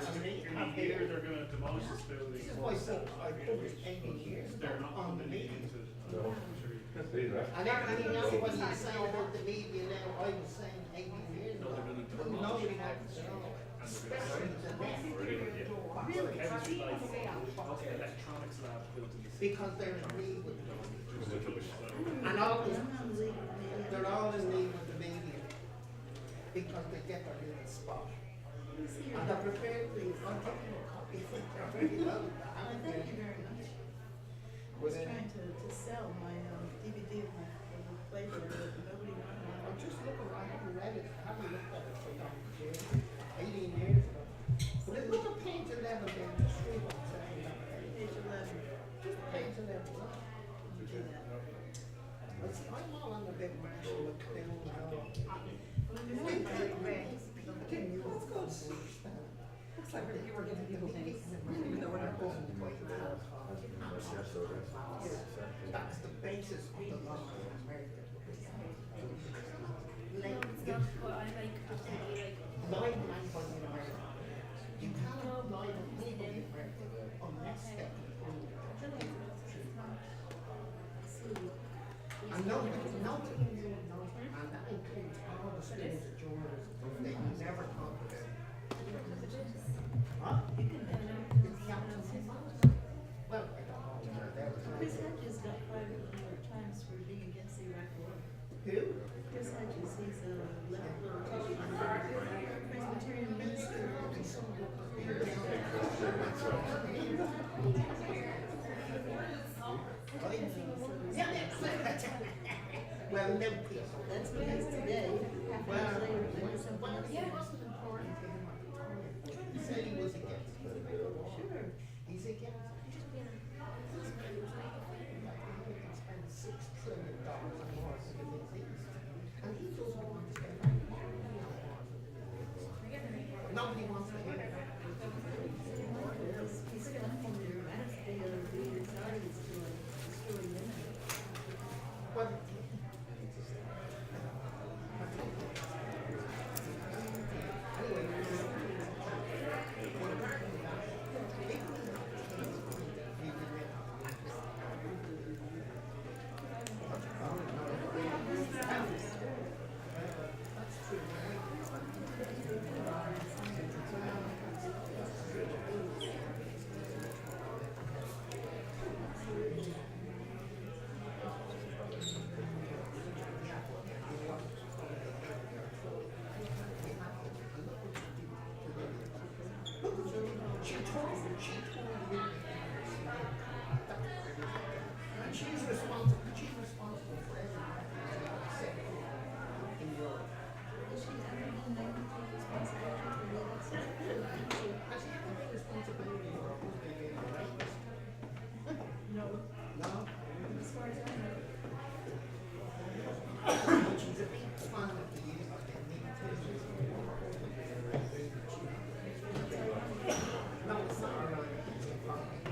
in a year they're going to demolish this building. This is why I published 18 years They're not on the coming media. into it. No. And everything else what you're saying about the media now, I was saying 18 years No, ago. they're going to But demolish nobody it. had to know. And Especially the net. chemistry like electronics lab built in the city. Because they're in league with the and always, they're all in league with the media. Because they get their little spot. And they're prepared to, I'll give you a copy, they're very well. Thank you very much. I was trying to sell my DVD of my playbook, but nobody wanted it. I'm just looking, I haven't read it, I haven't looked at it for 18 years ago. But then look at page 11 there, just read what it's saying. Page 11. Just page 11, look. You do that. But see, I'm all on the big national account now. Let's go see. Looks like you were giving people things, even though we're not going to quite now. That's the basis of the law in America. Stuff what I like, particularly Lie to anybody in America. You cannot lie to anybody in America unless they approve it. And nobody, and that includes all the schools of journalism, they never talk about it. Huh? It's the absence of knowledge. Well, I don't know where that was. Chris Hedges got 5 New York Times for being against the Iraq War. Who? Chris Hedges, he's a left Presbyterian minister. Yeah, well, no people. That's what it is today. Well, Half hours later, there was something else. it wasn't important to him at the time. He said he was against it. Sure. He's against it. Spend $6 trillion on wars in the Middle East. And he doesn't want to spend any more money on wars in the Middle East. Nobody wants to hear that. He's funding the Saudis to destroy Yemen. Well, she told me. And she's responsible for everything that's said in Europe. Is she ever been known to take responsibility for legal stuff? Has he ever been responsibility for being a rapist? No. No? As far as I know. But she's a big fan of the use of the limitations. No, it's not ironic. It's ironic.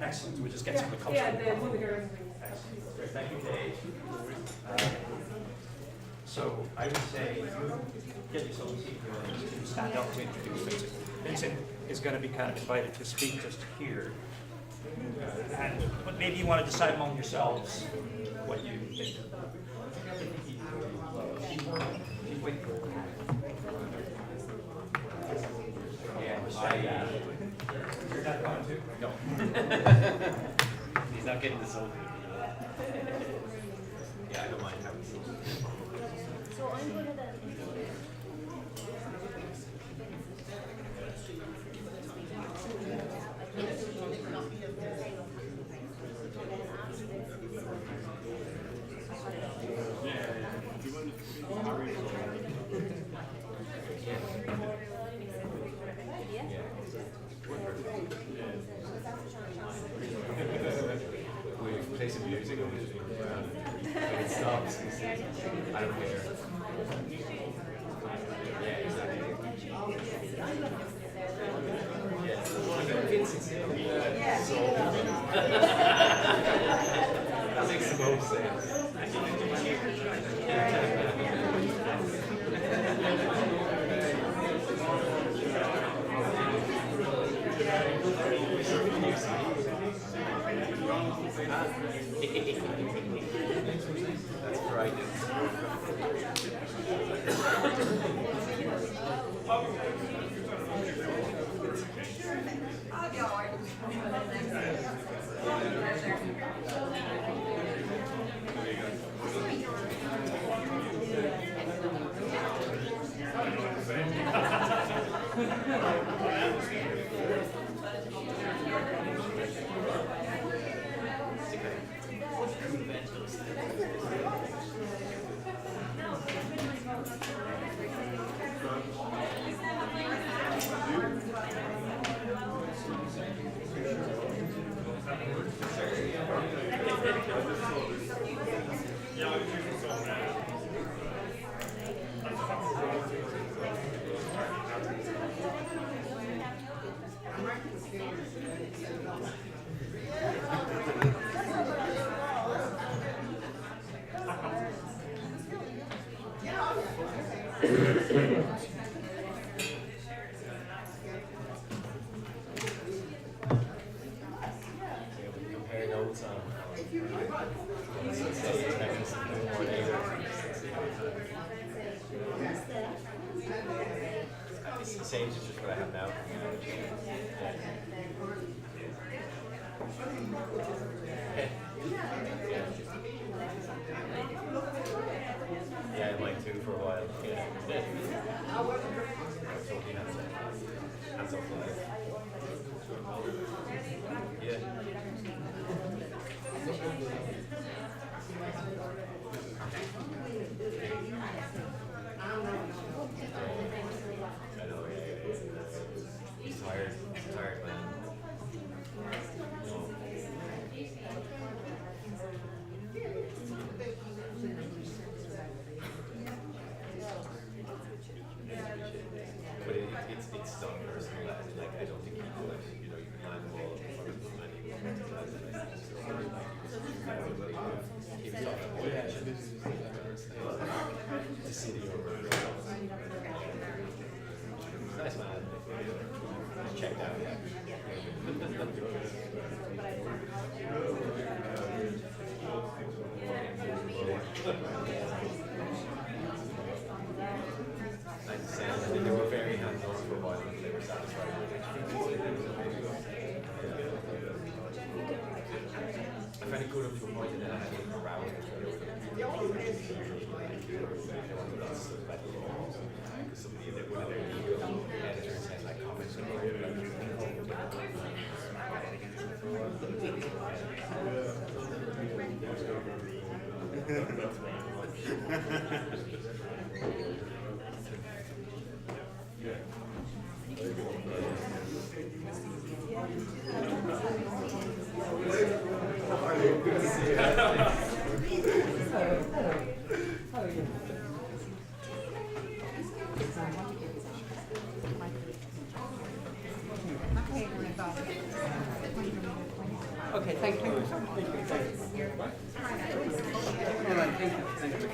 Excellent. We'll just get some of the culture. Great. Thank you, Dave. So I would say you get yourself a seat to stand up to introduce Vincent. Vincent is going to be kind of invited to speak just here. But maybe you want to decide among yourselves what you think. Yeah, you're not going to? No. He's not getting this over. Yeah, I don't mind having some. So I'm gonna then. We play some music and when it stops, I don't care. Yeah, exactly. Yeah. So that makes the most sense. That's frightening. Compare notes on it's the same as just what I have now. Yeah, I might too for a while. Yeah. Hands off. Yeah. I know, yeah. He's tired. He's tired, man. But it's done personal. Like I don't think you know, you can land the ball in front of him and he won't he was talking about the city over. Nice man. Checked out, yeah. They were very hands-on for a while and they were satisfied with it. I found it good up to a point and then I had to look around it. Because somebody in one of their legal editors had like comments on Okay, thank you. All right, thank you. Thank you.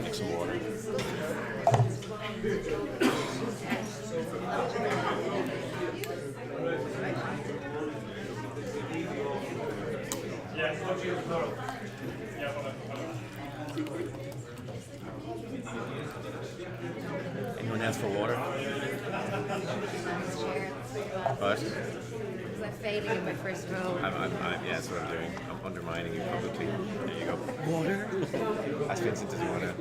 Mix some water. Yeah, it's not you, no. Yeah, hold on. Anyone else for water? What? Because I'm fading in my first row. Yeah, that's what I'm doing. I'm undermining you publicly. There you go. Water? As Vincent doesn't want to.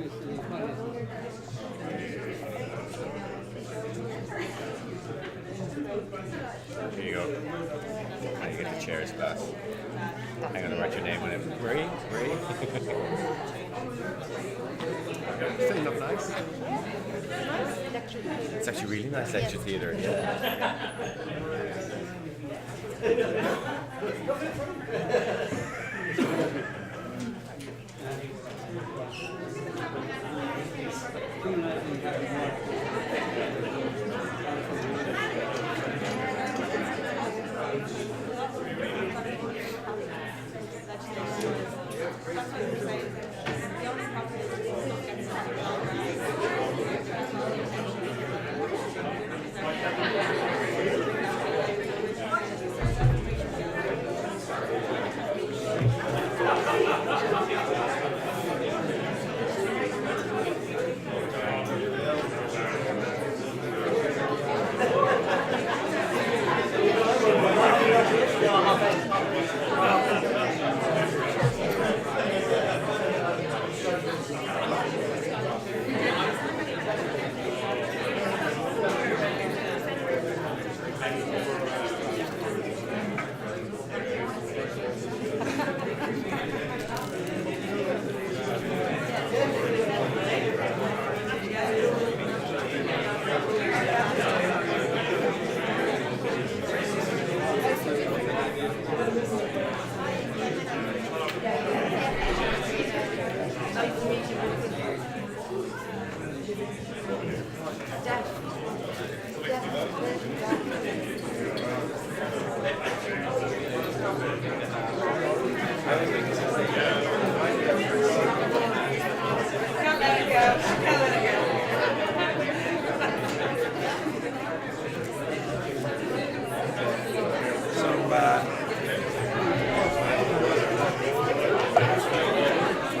Here you go. Now you get the chairs glass. I'm gonna write your name on it. Ray? Ray? Filling up nice. It's actually really nice lecture theatre. Yeah.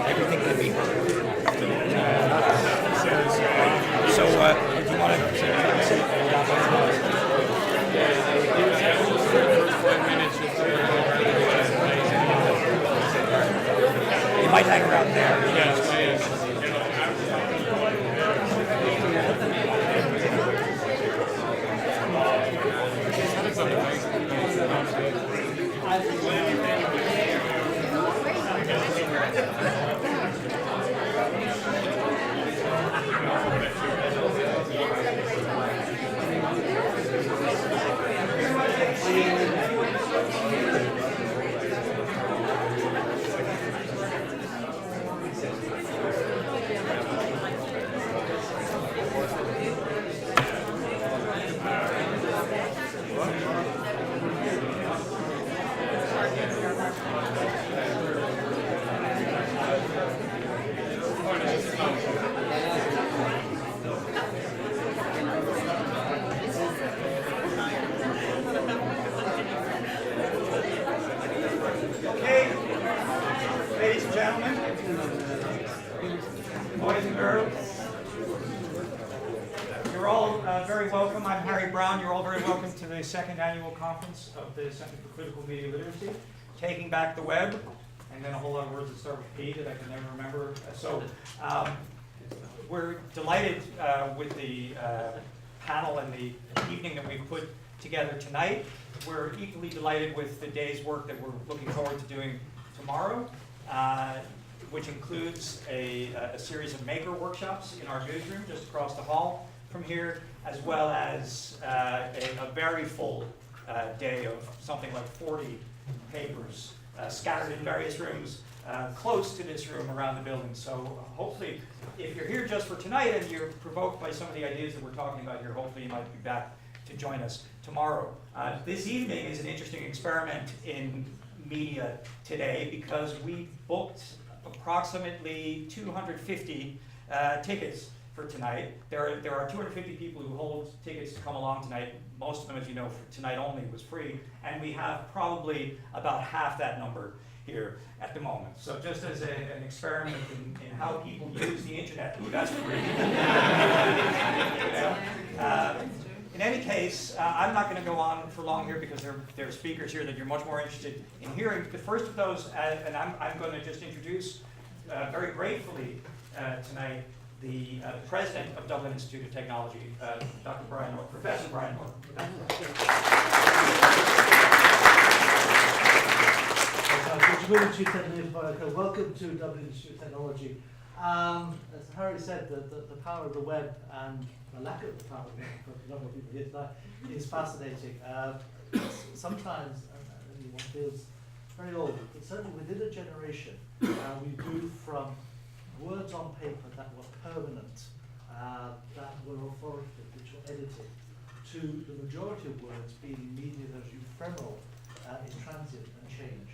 Everything can be heard. So, do you want to? You might hang around there. You're all very welcome. I'm Harry Brown. You're all very welcome to the second annual conference of the Center for Critical Media Literacy, Taking Back the Web, and then a whole lot of words that start with P that I can never remember. So we're delighted with the panel and the evening that we've put together tonight. We're equally delighted with the day's work that we're looking forward to doing tomorrow, which includes a series of maker workshops in our newsroom just across the hall from here, as well as a very full day of something like 40 papers scattered in various rooms close to this room around the building. So hopefully, if you're here just for tonight and you're provoked by some of the ideas that we're talking about here, hopefully you might be back to join us tomorrow. This evening is an interesting experiment in media today because we booked approximately 250 tickets for tonight. There are 250 people who hold tickets to come along tonight. Most of them, as you know, for tonight only was free, and we have probably about half that number here at the moment. So just as an experiment in how people use the internet, ooh, that's free. In any case, I'm not going to go on for long here because there are speakers here that you're much more interested in hearing. The first of those, and I'm going to just introduce very gratefully tonight the president of Dublin Institute of Technology, Dr. Brian North, Professor Brian North. Welcome to Dublin Institute of Technology. As Harry said, the power of the web and the lack of the power of the web for a number of people here tonight is fascinating. Sometimes one feels very old, but certainly within a generation, we moved from words on paper that were permanent, that were authoritative, which were edited, to the majority of words being media that are ephemeral, intransient and change.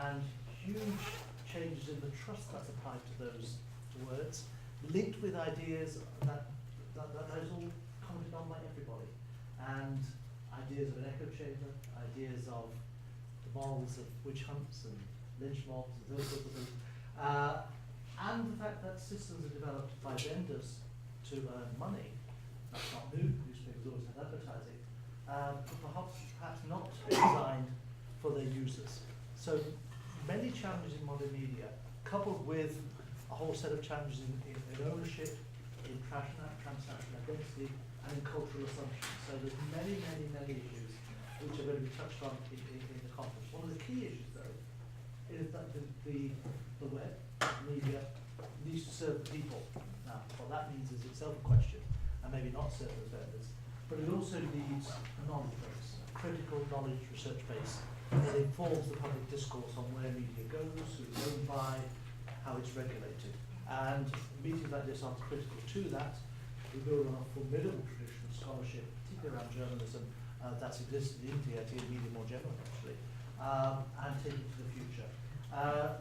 And huge changes in the trust that's applied to those words, linked with ideas that is all commented on by everybody. And ideas of an echo chamber, ideas of the morals of witch hunts and lynch mobs and those sorts of things. And the fact that systems are developed by vendors to earn money. That's not new, newspapers always have advertising, but perhaps not designed for their users. So many challenges in modern media, coupled with a whole set of challenges in ownership, in transnational identity, and in cultural assumptions. So there's many issues which are going to be touched on in the conference. One of the key issues, though, is that the web, media, needs to serve the people. Now, what that means is itself a question, and maybe not serve those vendors, but it also needs a knowledge base, a critical knowledge research base that informs the public discourse on where media goes, who it's owned by, how it's regulated. And meetings like this are critical to that. We build on a formidable tradition of scholarship, particularly around journalism, that's existed in India, in media more generally, actually, and take it to the future.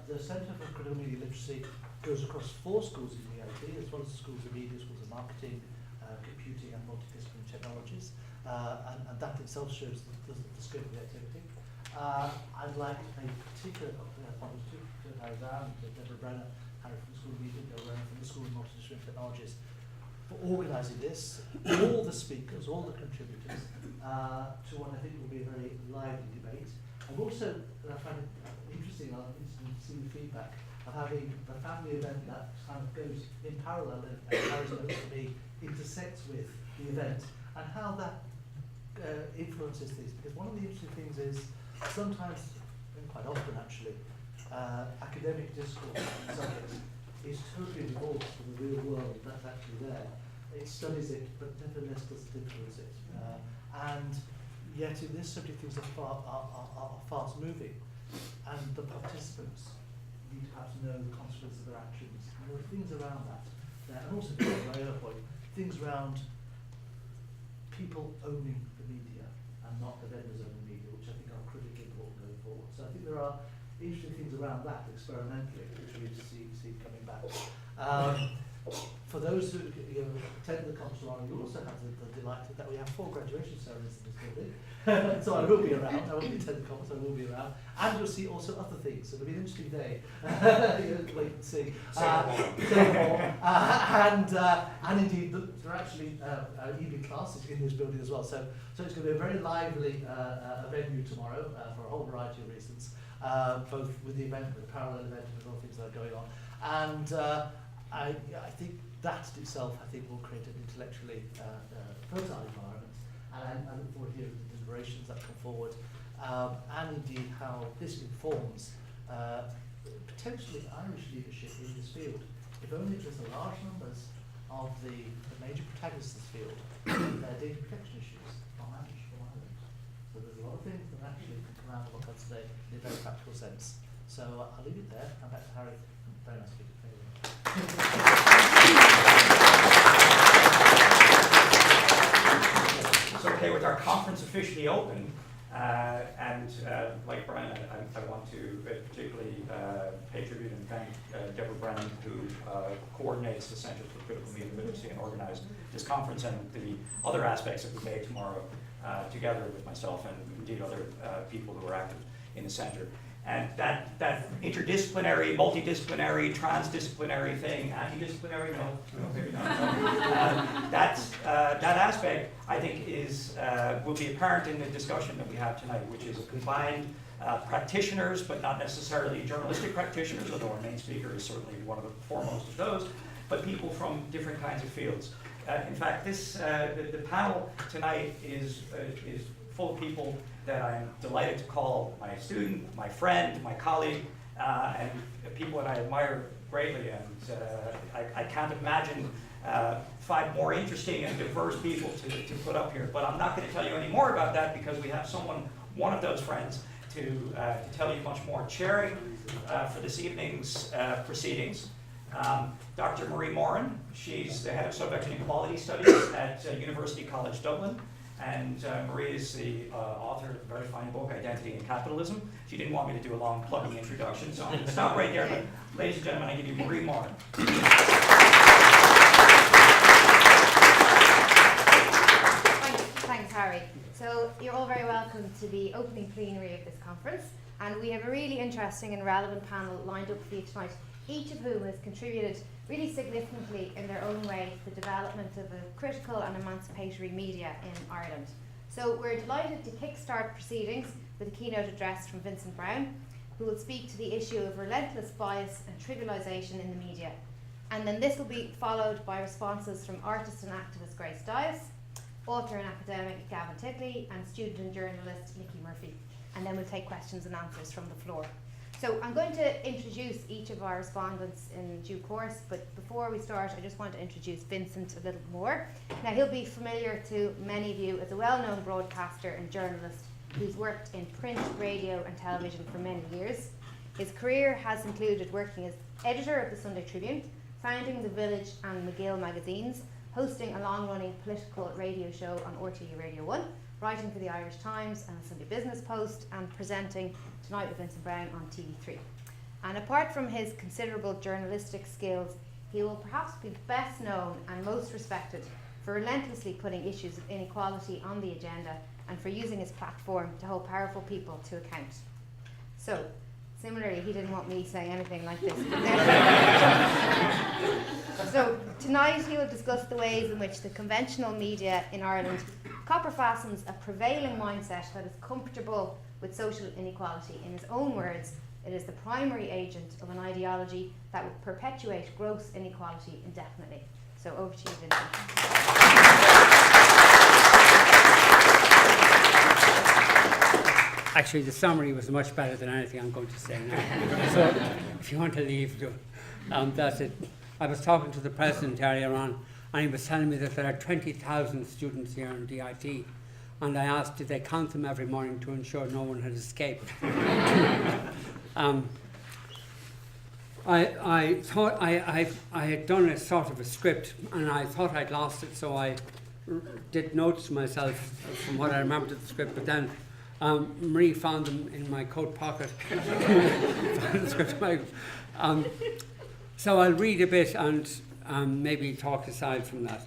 The Centre for Critical Media Literacy goes across 4 schools in reality, as well as the schools of media, schools of marketing, computing and multidisciplinary technologies, and that itself shows the scope of the activity. I'd like to pay particular thanks to Harry Brown, to Deborah Brenner, Harry from the School of Media, Deborah Brenner from the School of Multidisciplinary Technologies, for organising this, all the speakers, all the contributors, to what I think will be a very lively debate. I've also, I find it interesting to see the feedback of having a family event that kind of goes in parallel, and Harry's notes to me, intersects with the event, and how that influences things. Because one of the interesting things is, sometimes, and quite often actually, academic discourse on subjects is totally divorced from the real world that's actually there. It studies it, but nevertheless doesn't influence it. And yet in this subject things are fast moving, and the participants need to have to know the consequences of their actions. And there are things around that. And also, to my other point, things around people owning the media and not the vendors owning the media, which I think are critically important going forward. So I think there are interesting things around that experimentally, which we need to see coming back. for those who attend the conference tomorrow, you also have the delight that we have 4 graduation ceremonies in this building. So I will be around. I won't be attending the conference. I will be around, and you'll see also other things. So it'll be an interesting day. Wait and see. And indeed, there are actually evening classes in this building as well. So it's going to be a very lively venue tomorrow for a whole variety of reasons. Both with the event, with the parallel event, and all things that are going on. And I think that itself, I think, will create an intellectually fertile environment. And I look forward to hearing the deliberations that come forward, and indeed how this informs potentially Irish leadership in this field. If only just the large numbers of the major protagonists in this field, their data protection issues are managed from Ireland. So there's a lot of things that actually can come out of what comes today in a very practical sense. So I'll leave it there. Come back to Harry. Very nice speaking. Thank you very much. So, okay, with our conference officially open, and like Brian, I want to particularly pay tribute and thank Deborah Brennan, who coordinates the Centre for Critical Media Literacy and organised this conference and the other aspects of the day tomorrow, together with myself and indeed other people who are active in the Centre. And that interdisciplinary, multidisciplinary, transdisciplinary thing, anti-disciplinary, no, maybe not. That aspect, I think, will be apparent in the discussion that we have tonight, which is a combined practitioners, but not necessarily journalistic practitioners, although our main speaker is certainly one of the foremost of those, but people from different kinds of fields. In fact, the panel tonight is full of people that I'm delighted to call my student, my friend, my colleague, and people that I admire greatly. And I can't imagine 5 more interesting and diverse people to put up here. But I'm not going to tell you any more about that because we have one of those friends, to tell you much more. Chairing for this evening's proceedings, Dr. Marie Moran. She's the head of subject and equality studies at University College Dublin. And Marie is the author of a very fine book, Identity and Capitalism. She didn't want me to do a long plugging introduction, so I'm going to stop right there. But ladies and gentlemen, I give you Marie Moran. Thanks, Harry. So you're all very welcome to the opening plenary of this conference, and we have a really interesting and relevant panel lined up for you tonight, each of whom has contributed really significantly in their own way to the development of a critical and emancipatory media in Ireland. So we're delighted to kickstart proceedings with a keynote address from Vincent Browne, who will speak to the issue of relentless bias and trivialisation in the media. And then this will be followed by responses from artist and activist Grace Dias, author and academic Gavin Titley, and student and journalist Nikki Murphy. And then we'll take questions and answers from the floor. So I'm going to introduce each of our respondents in due course, but before we start, I just want to introduce Vincent a little more. Now, he'll be familiar to many of you as a well-known broadcaster and journalist who's worked in print, radio and television for many years. His career has included working as editor of the Sunday Tribune, founding The Village and McGill magazines, hosting a long-running political radio show on RTE Radio 1, writing for the Irish Times and the Sunday Business Post, and presenting Tonight with Vincent Browne on TV3. And apart from his considerable journalistic skills, he will perhaps be best known and most respected for relentlessly putting issues of inequality on the agenda and for using his platform to hold powerful people to account. So, similarly, he didn't want me saying anything like this. So, tonight he will discuss the ways in which the conventional media in Ireland copper fastens a prevailing mindset that is comfortable with social inequality. In his own words, it is the primary agent of an ideology that would perpetuate gross inequality indefinitely. So over to you, Vincent. Actually, the summary was much better than anything I'm going to say now. So if you want to leave, do. That's it. I was talking to the president earlier on, and he was telling me that there are 20,000 students here in DIT. And I asked, did they count them every morning to ensure no one had escaped? I thought I had done a sort of a script, and I thought I'd lost it, so I did notes to myself from what I remembered of the script, but then Marie found them in my coat pocket. So I'll read a bit, and maybe talk aside from that.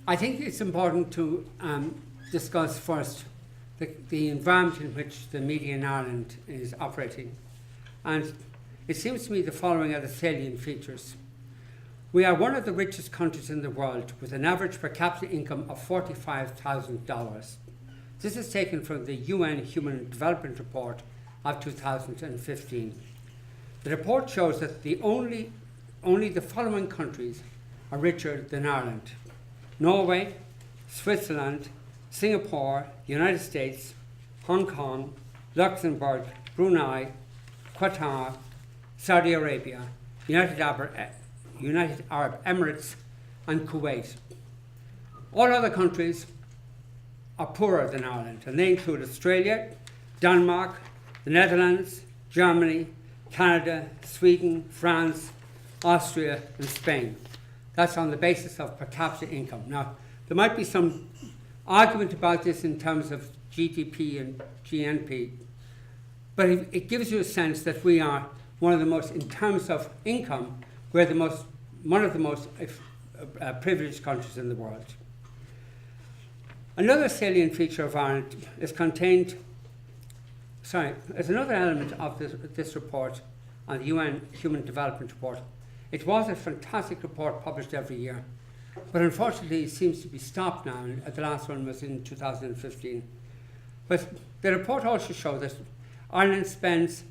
I think it's important to discuss first the environment in which the media in Ireland is operating. And it seems to me the following are the salient features. We are one of the richest countries in the world with an average per capita income of $45,000. This is taken from the UN Human Development Report of 2015. The report shows that only the following countries are richer than Ireland: Norway, Switzerland, Singapore, United States, Hong Kong, Luxembourg, Brunei, Qatar, Saudi Arabia, United Arab Emirates, and Kuwait. All other countries are poorer than Ireland, and they include Australia, Denmark, the Netherlands, Germany, Canada, Sweden, France, Austria, and Spain. That's on the basis of per capita income. Now, there might be some argument about this in terms of GDP and GNP, but it gives you a sense that we are one of the most, in terms of income, we're one of the most privileged countries in the world. Another salient feature of Ireland is there's another element of this report on the UN Human Development Report. It was a fantastic report published every year, but unfortunately it seems to be stopped now. The last one was in 2015. But the report also shows that Ireland spends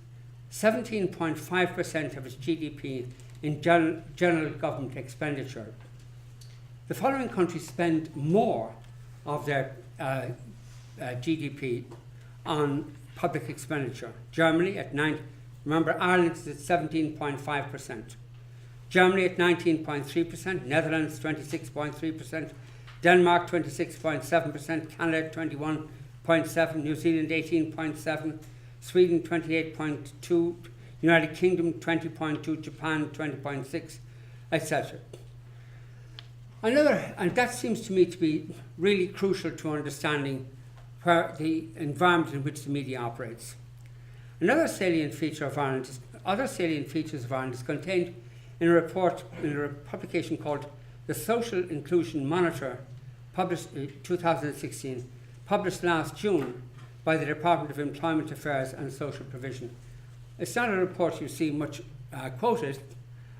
17.5% of its GDP in general government expenditure. The following countries spend more of their GDP on public expenditure. Germany at 9%. Remember, Ireland is at 17.5%. Germany at 19.3%, Netherlands 26.3%, Denmark 26.7%, Canada 21.7%, New Zealand 18.7%, Sweden 28.2%, United Kingdom 20.2%, Japan 20.6%, etc. And that seems to me to be really crucial to understanding where the environment in which the media operates. Other salient features of Ireland is contained in a publication called the Social Inclusion Monitor, published in 2016, published last June by the Department of Employment Affairs and Social Provision. It's not a report you see much quoted,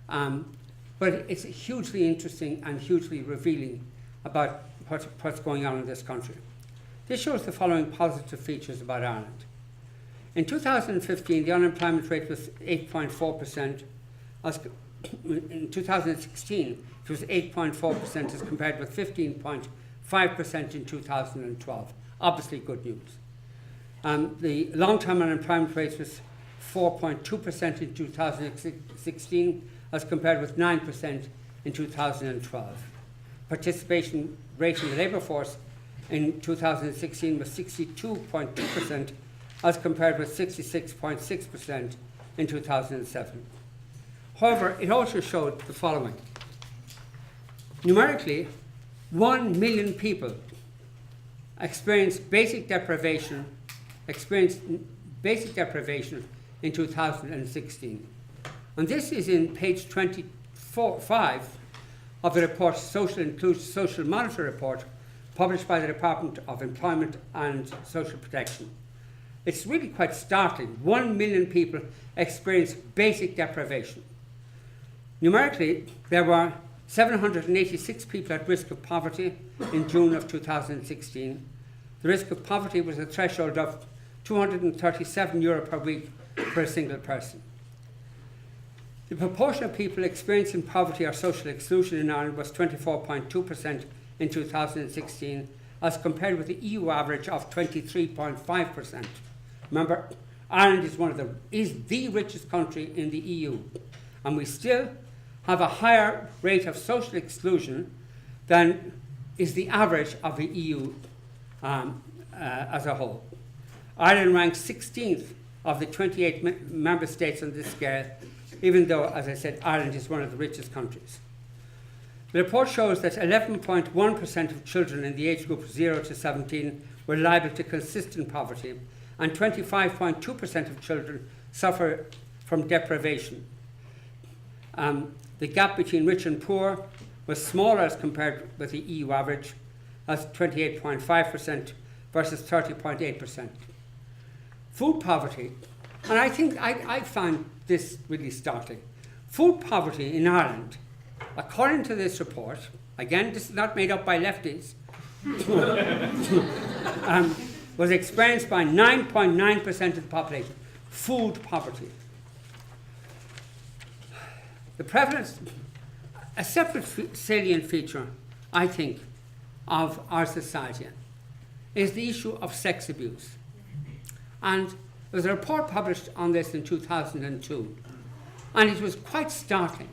but it's hugely interesting and hugely revealing about what's going on in this country. This shows the following positive features about Ireland. In 2015, the unemployment rate was 8.4%. In 2016, it was 8.4% as compared with 15.5% in 2012. Obviously good news. The long-term unemployment rate was 4.2% in 2016 as compared with 9% in 2012. Participation rate in the labour force in 2016 was 62.2% as compared with 66.6% in 2007. However, it also showed the following. Numerically, 1 million people experienced basic deprivation in 2016. And this is in page 25 of the report, Social Monitor Report, published by the Department of Employment and Social Protection. It's really quite startling. 1 million people experienced basic deprivation. Numerically, there were 786 people at risk of poverty in June of 2016. The risk of poverty was a threshold of €237 per week for a single person. The proportion of people experiencing poverty or social exclusion in Ireland was 24.2% in 2016, as compared with the EU average of 23.5%. Remember, Ireland is the richest country in the EU, and we still have a higher rate of social exclusion than is the average of the EU as a whole. Ireland ranks 16th of the 28 member states on this scale, even though, as I said, Ireland is one of the richest countries. The report shows that 11.1% of children in the age group 0 to 17 were liable to consistent poverty, and 25.2% of children suffer from deprivation. the gap between rich and poor was smaller as compared with the EU average, as 28.5% versus 30.8%. Food poverty, and I think I find this really startling. Food poverty in Ireland, according to this report, again, this is not made up by lefties, was experienced by 9.9% of the population. Food poverty. The prevalence, a separate salient feature, I think, of our society is the issue of sex abuse. And there was a report published on this in 2002, and it was quite startling.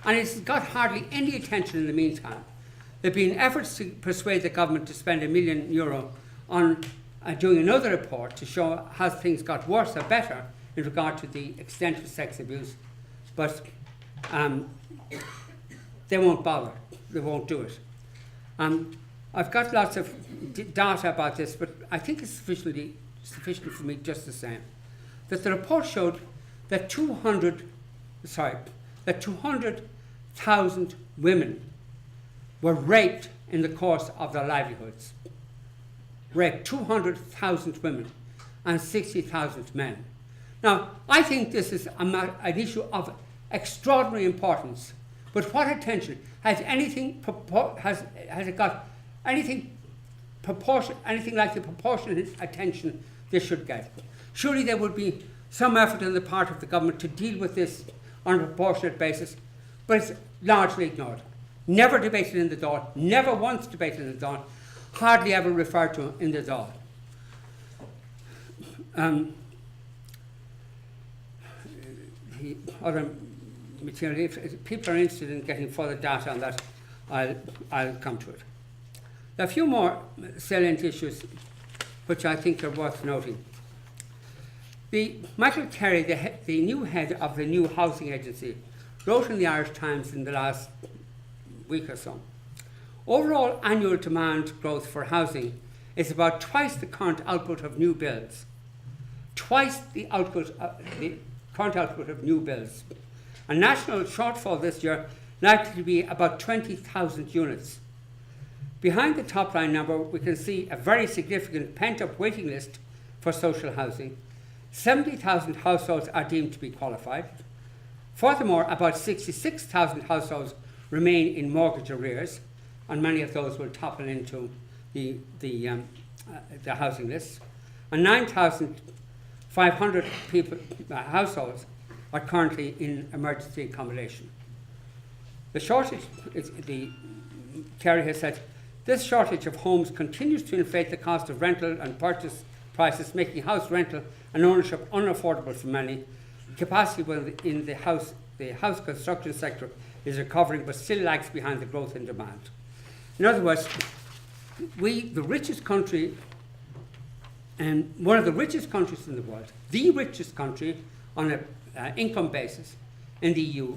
And it's got hardly any attention in the meantime. There have been efforts to persuade the government to spend €1 million on doing another report to show how things got worse or better in regard to the extent of sex abuse, but they won't bother. They won't do it. I've got lots of data about this, but I think it's sufficient for me just the same. That the report showed that 200,000 women were raped in the course of their livelihoods. Raped, 200,000 women and 60,000 men. Now, I think this is an issue of extraordinary importance, but what attention has anything has it got anything like the proportionate attention this should get? Surely there would be some effort on the part of the government to deal with this on a proportionate basis, but it's largely ignored. Never debated in the Dáil, never once debated in the Dáil, hardly ever referred to in the Dáil. The other material, if people are interested in getting further data on that, I'll come to it. There are a few more salient issues which I think are worth noting. Michael Kerry, the new head of the new housing agency, wrote in the Irish Times in the last week or so, overall annual demand growth for housing is about twice the current output of new builds. Twice the current output of new builds. A national shortfall this year likely to be about 20,000 units. Behind the top line number, we can see a very significant pent-up waiting list for social housing. 70,000 households are deemed to be qualified. Furthermore, about 66,000 households remain in mortgage arrears, and many of those will topple into the housing list. And 9,500 households are currently in emergency accommodation. The shortage, Kerry has said, this shortage of homes continues to inflate the cost of rental and purchase prices, making house rental and ownership unaffordable for many. Capacity in the house construction sector is recovering, but still lags behind the growth in demand. In other words, the richest country, and one of the richest countries in the world, the richest country on an income basis in the EU,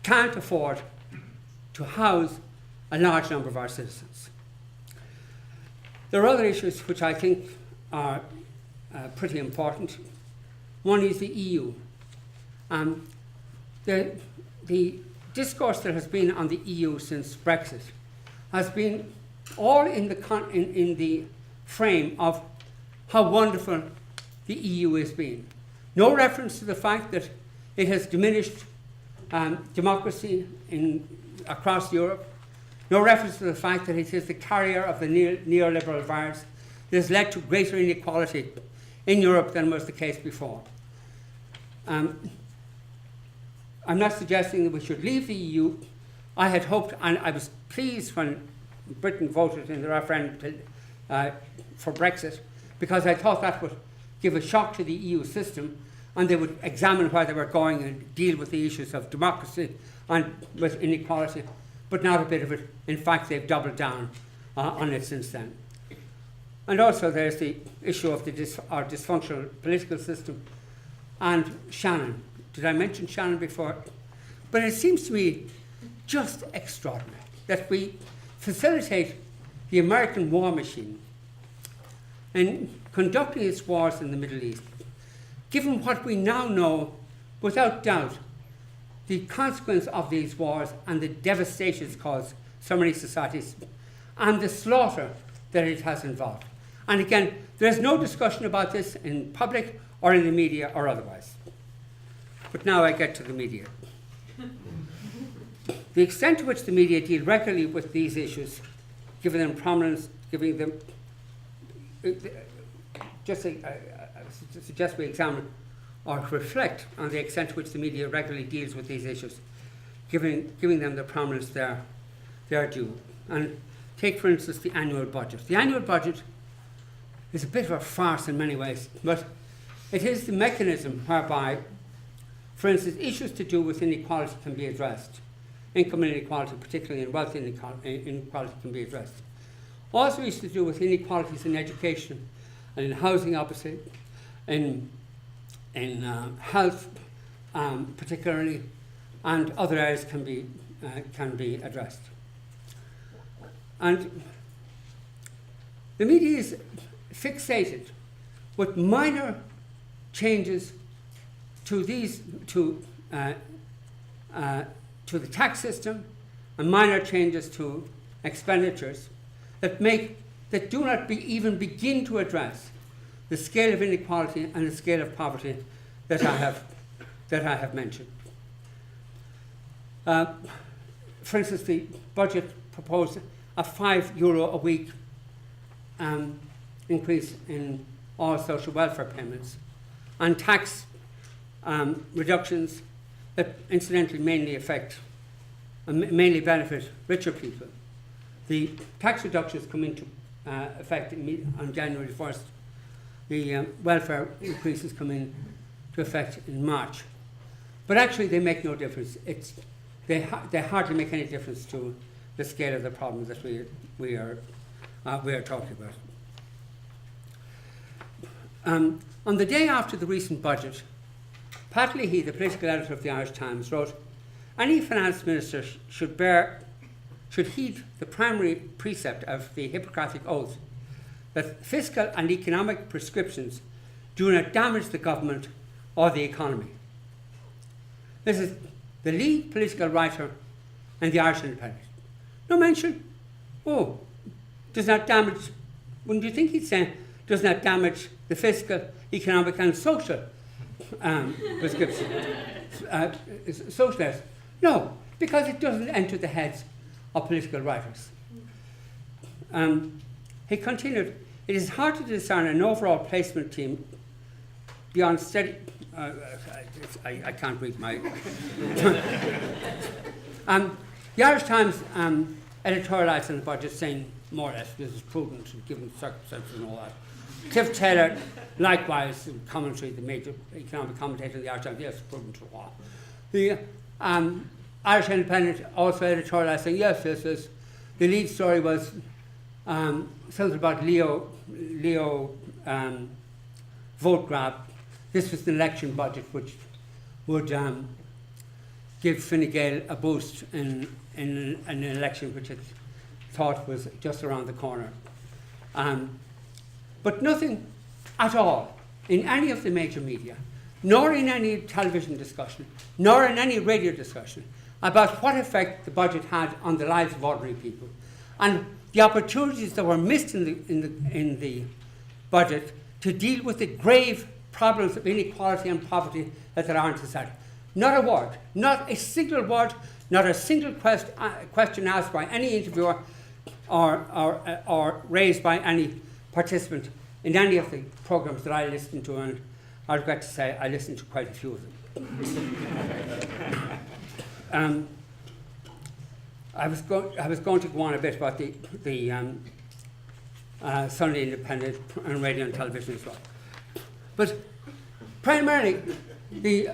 can't afford to house a large number of our citizens. There are other issues which I think are pretty important. One is the EU. The discourse that has been on the EU since Brexit has been all in the frame of how wonderful the EU has been. No reference to the fact that it has diminished democracy across Europe. No reference to the fact that it is the carrier of the neoliberal virus that has led to greater inequality in Europe than was the case before. I'm not suggesting that we should leave the EU. I had hoped, and I was pleased when Britain voted in the referendum for Brexit, because I thought that would give a shock to the EU system, and they would examine where they were going and deal with the issues of democracy and with inequality, but not a bit of it. In fact, they've doubled down on it since then. And also there's the issue of our dysfunctional political system. And Shannon, did I mention Shannon before? But it seems to me just extraordinary that we facilitate the American war machine in conducting its wars in the Middle East, given what we now know without doubt the consequence of these wars and the devastation it's caused so many societies and the slaughter that it has involved. And again, there's no discussion about this in public or in the media or otherwise. But now I get to the media. The extent to which the media deal regularly with these issues, giving them prominence, giving them... suggest we examine or reflect on the extent to which the media regularly deals with these issues, giving them the prominence they're due. And take, for instance, the annual budget. The annual budget is a bit of a farce in many ways, but it is the mechanism whereby, for instance, issues to do with inequality can be addressed. Income inequality, particularly in wealth inequality, can be addressed. Also issues to do with inequalities in education and in housing, obviously, in health, particularly, and other areas can be addressed. And the media is fixated with minor changes to the tax system and minor changes to expenditures that do not even begin to address the scale of inequality and the scale of poverty that I have mentioned. For instance, the budget proposed a €5 a week increase in all social welfare payments and tax reductions that incidentally mainly benefit richer people. The tax reductions come into effect on January 1st. The welfare increases come into effect in March. But actually they make no difference. They hardly make any difference to the scale of the problem that we are talking about. On the day after the recent budget, Pat Leahy, the political editor of the Irish Times, wrote, "Any finance minister should heed the primary precept of the Hippocratic Oath that fiscal and economic prescriptions do not damage the government or the economy." This is the lead political writer in the Irish Independent. No mention. Does not damage, wouldn't you think he'd say, does not damage the fiscal, economic and social prescription, socialist. No, because it doesn't enter the heads of political writers. He continued, "It is hard to discern an overall placement team beyond steady..." I can't read my... The Irish Times editorialised on the budget saying, more or less, this is prudent given circumstances and all that. Cliff Taylor, likewise, commentary, the major economic commentator of the Irish Times, yes, prudent to what. The Irish Independent also editorialised saying, yes. The lead story was something about Leo vote grab. This was an election budget which would give Fine Gael a boost in an election which it thought was just around the corner. But nothing at all in any of the major media, nor in any television discussion, nor in any radio discussion about what effect the budget had on the lives of ordinary people and the opportunities that were missed in the budget to deal with the grave problems of inequality and poverty that there are in society. Not a word, not a single word, not a single question asked by any interviewer or raised by any participant in any of the programs that I listened to, and I regret to say I listened to quite a few of them. I was going to go on a bit about the Sunday Independent and radio and television as well. But primarily, the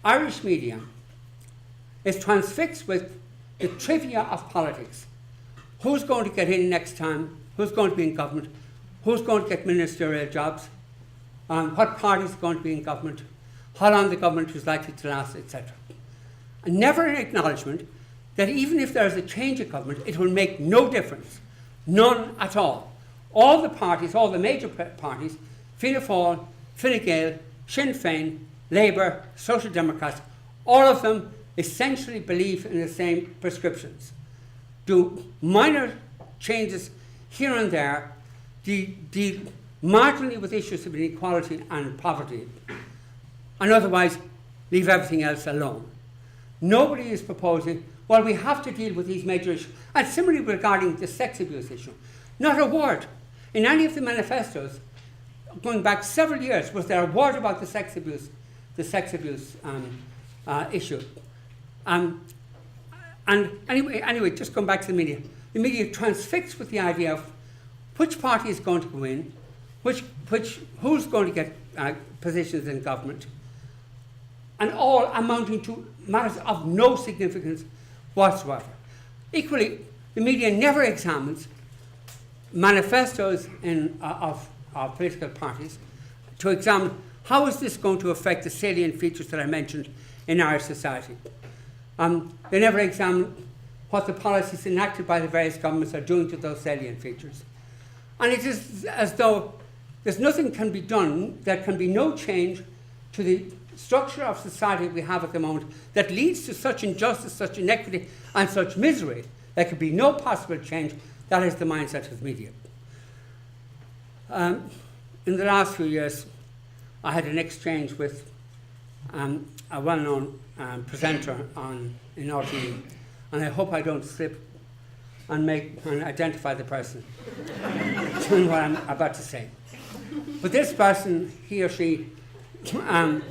Irish media is transfixed with the trivia of politics. Who's going to get in next time? Who's going to be in government? Who's going to get ministerial jobs? What party is going to be in government? How long the government is likely to last, etc. And never an acknowledgement that even if there is a change of government, it will make no difference. None at all. All the parties, all the major parties, Fianna Fáil, Fine Gael, Sinn Féin, Labour, Social Democrats, all of them essentially believe in the same prescriptions. Do minor changes here and there, deal marginally with issues of inequality and poverty, and otherwise leave everything else alone. Nobody is proposing, well, we have to deal with these major issues. And similarly regarding the sex abuse issue, not a word in any of the manifestos going back several years was there a word about the sex abuse issue. And anyway, just going back to the media. The media transfixed with the idea of which party is going to go in, who's going to get positions in government, and all amounting to matters of no significance whatsoever. Equally, the media never examines manifestos of political parties to examine how is this going to affect the salient features that I mentioned in Irish society. They never examine what the policies enacted by the various governments are doing to those salient features. And it is as though there's nothing can be done, there can be no change to the structure of society we have at the moment that leads to such injustice, such inequity, and such misery. There could be no possible change. That is the mindset of the media. In the last few years, I had an exchange with a well-known presenter in RTE, and I hope I don't slip and identify the person doing what I'm about to say. But this person, he or she, started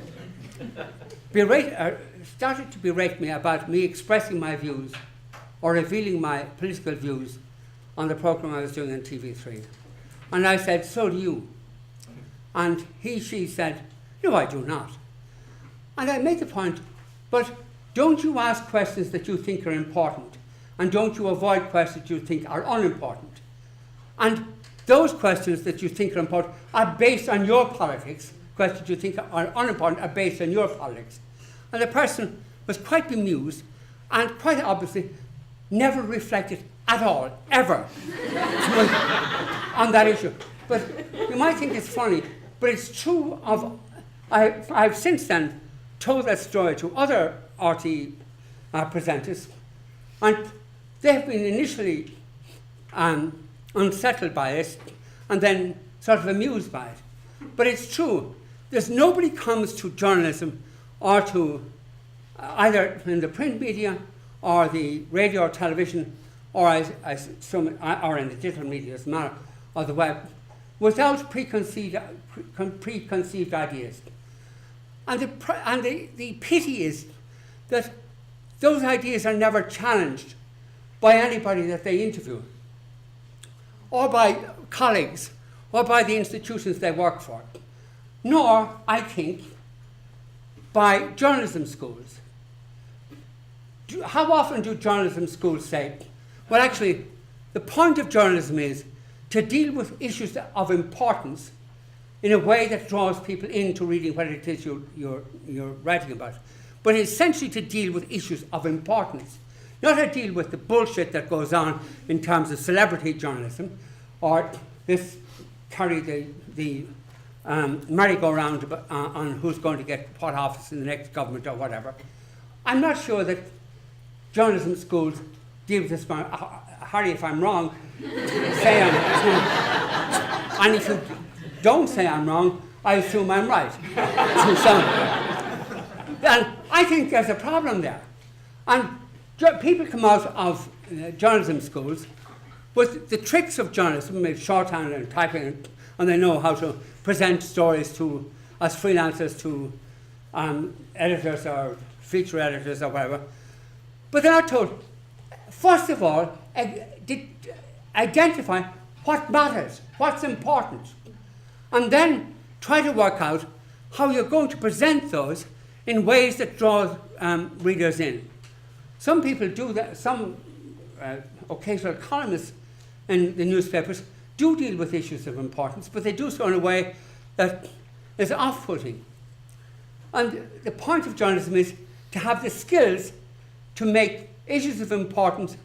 to berate me about me expressing my views or revealing my political views on the programme I was doing on TV3. And I said, so do you. And she said, no, I do not. And I made the point, but don't you ask questions that you think are important, and don't you avoid questions you think are unimportant. And those questions that you think are important are based on your politics. Questions you think are unimportant are based on your politics. And the person was quite bemused and quite obviously never reflected at all, ever, on that issue. But you might think it's funny, but it's true of, I've since then told that story to other RT presenters, and they've been initially unsettled by it and then sort of amused by it. But it's true. There's nobody comes to journalism or to either in the print media or the radio or television or in the digital media, as a matter, or the web, without preconceived ideas. And the pity is that those ideas are never challenged by anybody that they interview, or by colleagues, or by the institutions they work for, nor, I think, by journalism schools. How often do journalism schools say, well, actually, the point of journalism is to deal with issues of importance in a way that draws people into reading what it is you're writing about, but essentially to deal with issues of importance, not to deal with the bullshit that goes on in terms of celebrity journalism, or this carry the merry-go-round on who's going to get what office in the next government or whatever. I'm not sure that journalism schools deal with this. Harry, if I'm wrong, say I'm wrong. And if you don't say I'm wrong, I assume I'm right. And I think there's a problem there. And people come out of journalism schools with the tricks of journalism, maybe shorthand and typing, and they know how to present stories as freelancers to editors or feature editors or whatever. But they're not told, first of all, identify what matters, what's important, and then try to work out how you're going to present those in ways that draw readers in. Some people do that, some occasional columnists in the newspapers do deal with issues of importance, but they do so in a way that is off-putting. And the point of journalism is to have the skills to make issues of importance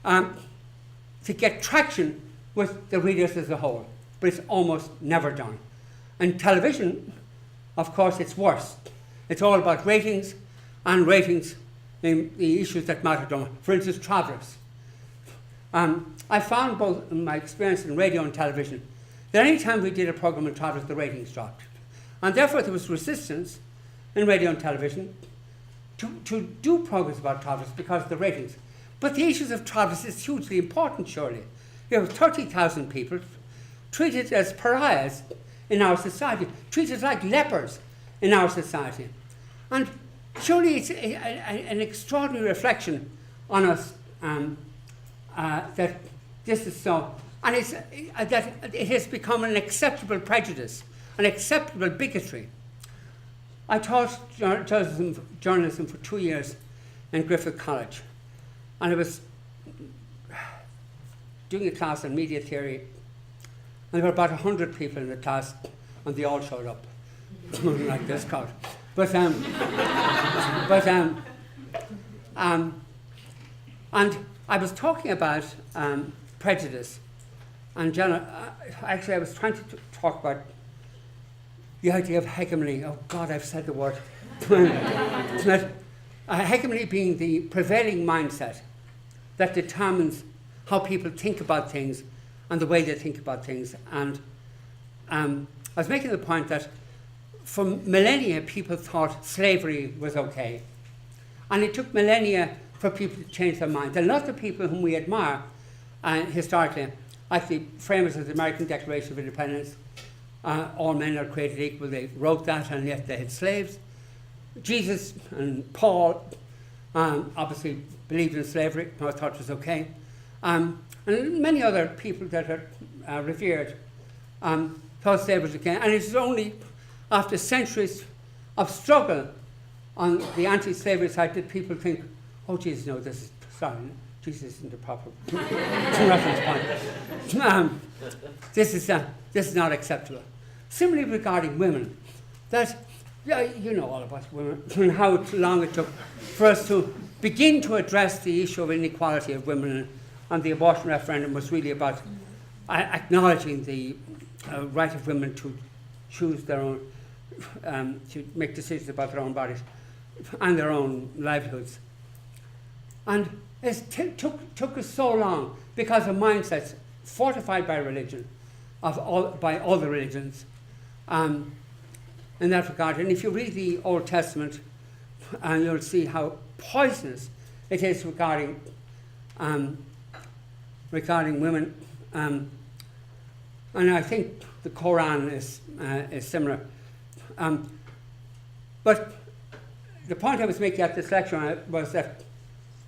to get traction with the readers as a whole, but it's almost never done. And television, of course, it's worse. It's all about ratings and ratings in the issues that matter to them. For instance, travelers. I found both in my experience in radio and television that any time we did a program on travelers, the ratings dropped. And therefore there was resistance in radio and television to do programs about travelers because of the ratings. But the issues of travelers is hugely important, surely. You have 30,000 people treated as pariahs in our society, treated like lepers in our society. And surely it's an extraordinary reflection on us that this is so. And that it has become an acceptable prejudice, an acceptable bigotry. I taught journalism for 2 years in Griffith College. And I was doing a class on media theory. And there were about 100 people in the class, and they all showed up, like this crowd. And I was talking about prejudice. And actually I was trying to talk about the idea of hegemony. Oh God, I've said the word. Hegemony being the prevailing mindset that determines how people think about things and the way they think about things. And I was making the point that for millennia people thought slavery was okay. And it took millennia for people to change their minds. And lots of people whom we admire historically, like the framers of the American Declaration of Independence, all men are created equal, they wrote that, and yet they had slaves. Jesus and Paul obviously believed in slavery, or thought it was okay. And many other people that are revered thought slavery was okay. And it's only after centuries of struggle on the anti-slavery side did people think, oh Jesus, no, this is, sorry, Jesus isn't the proper reference point. This is not acceptable. Similarly regarding women, that you know all about women and how long it took for us to begin to address the issue of inequality of women, and the abortion referendum was really about acknowledging the right of women to choose their own, to make decisions about their own bodies and their own livelihoods. And it took us so long because of mindsets fortified by religion, by all the religions, in that regard. And if you read the Old Testament, you'll see how poisonous it is regarding women. And I think the Quran is similar. But the point I was making at this lecture was that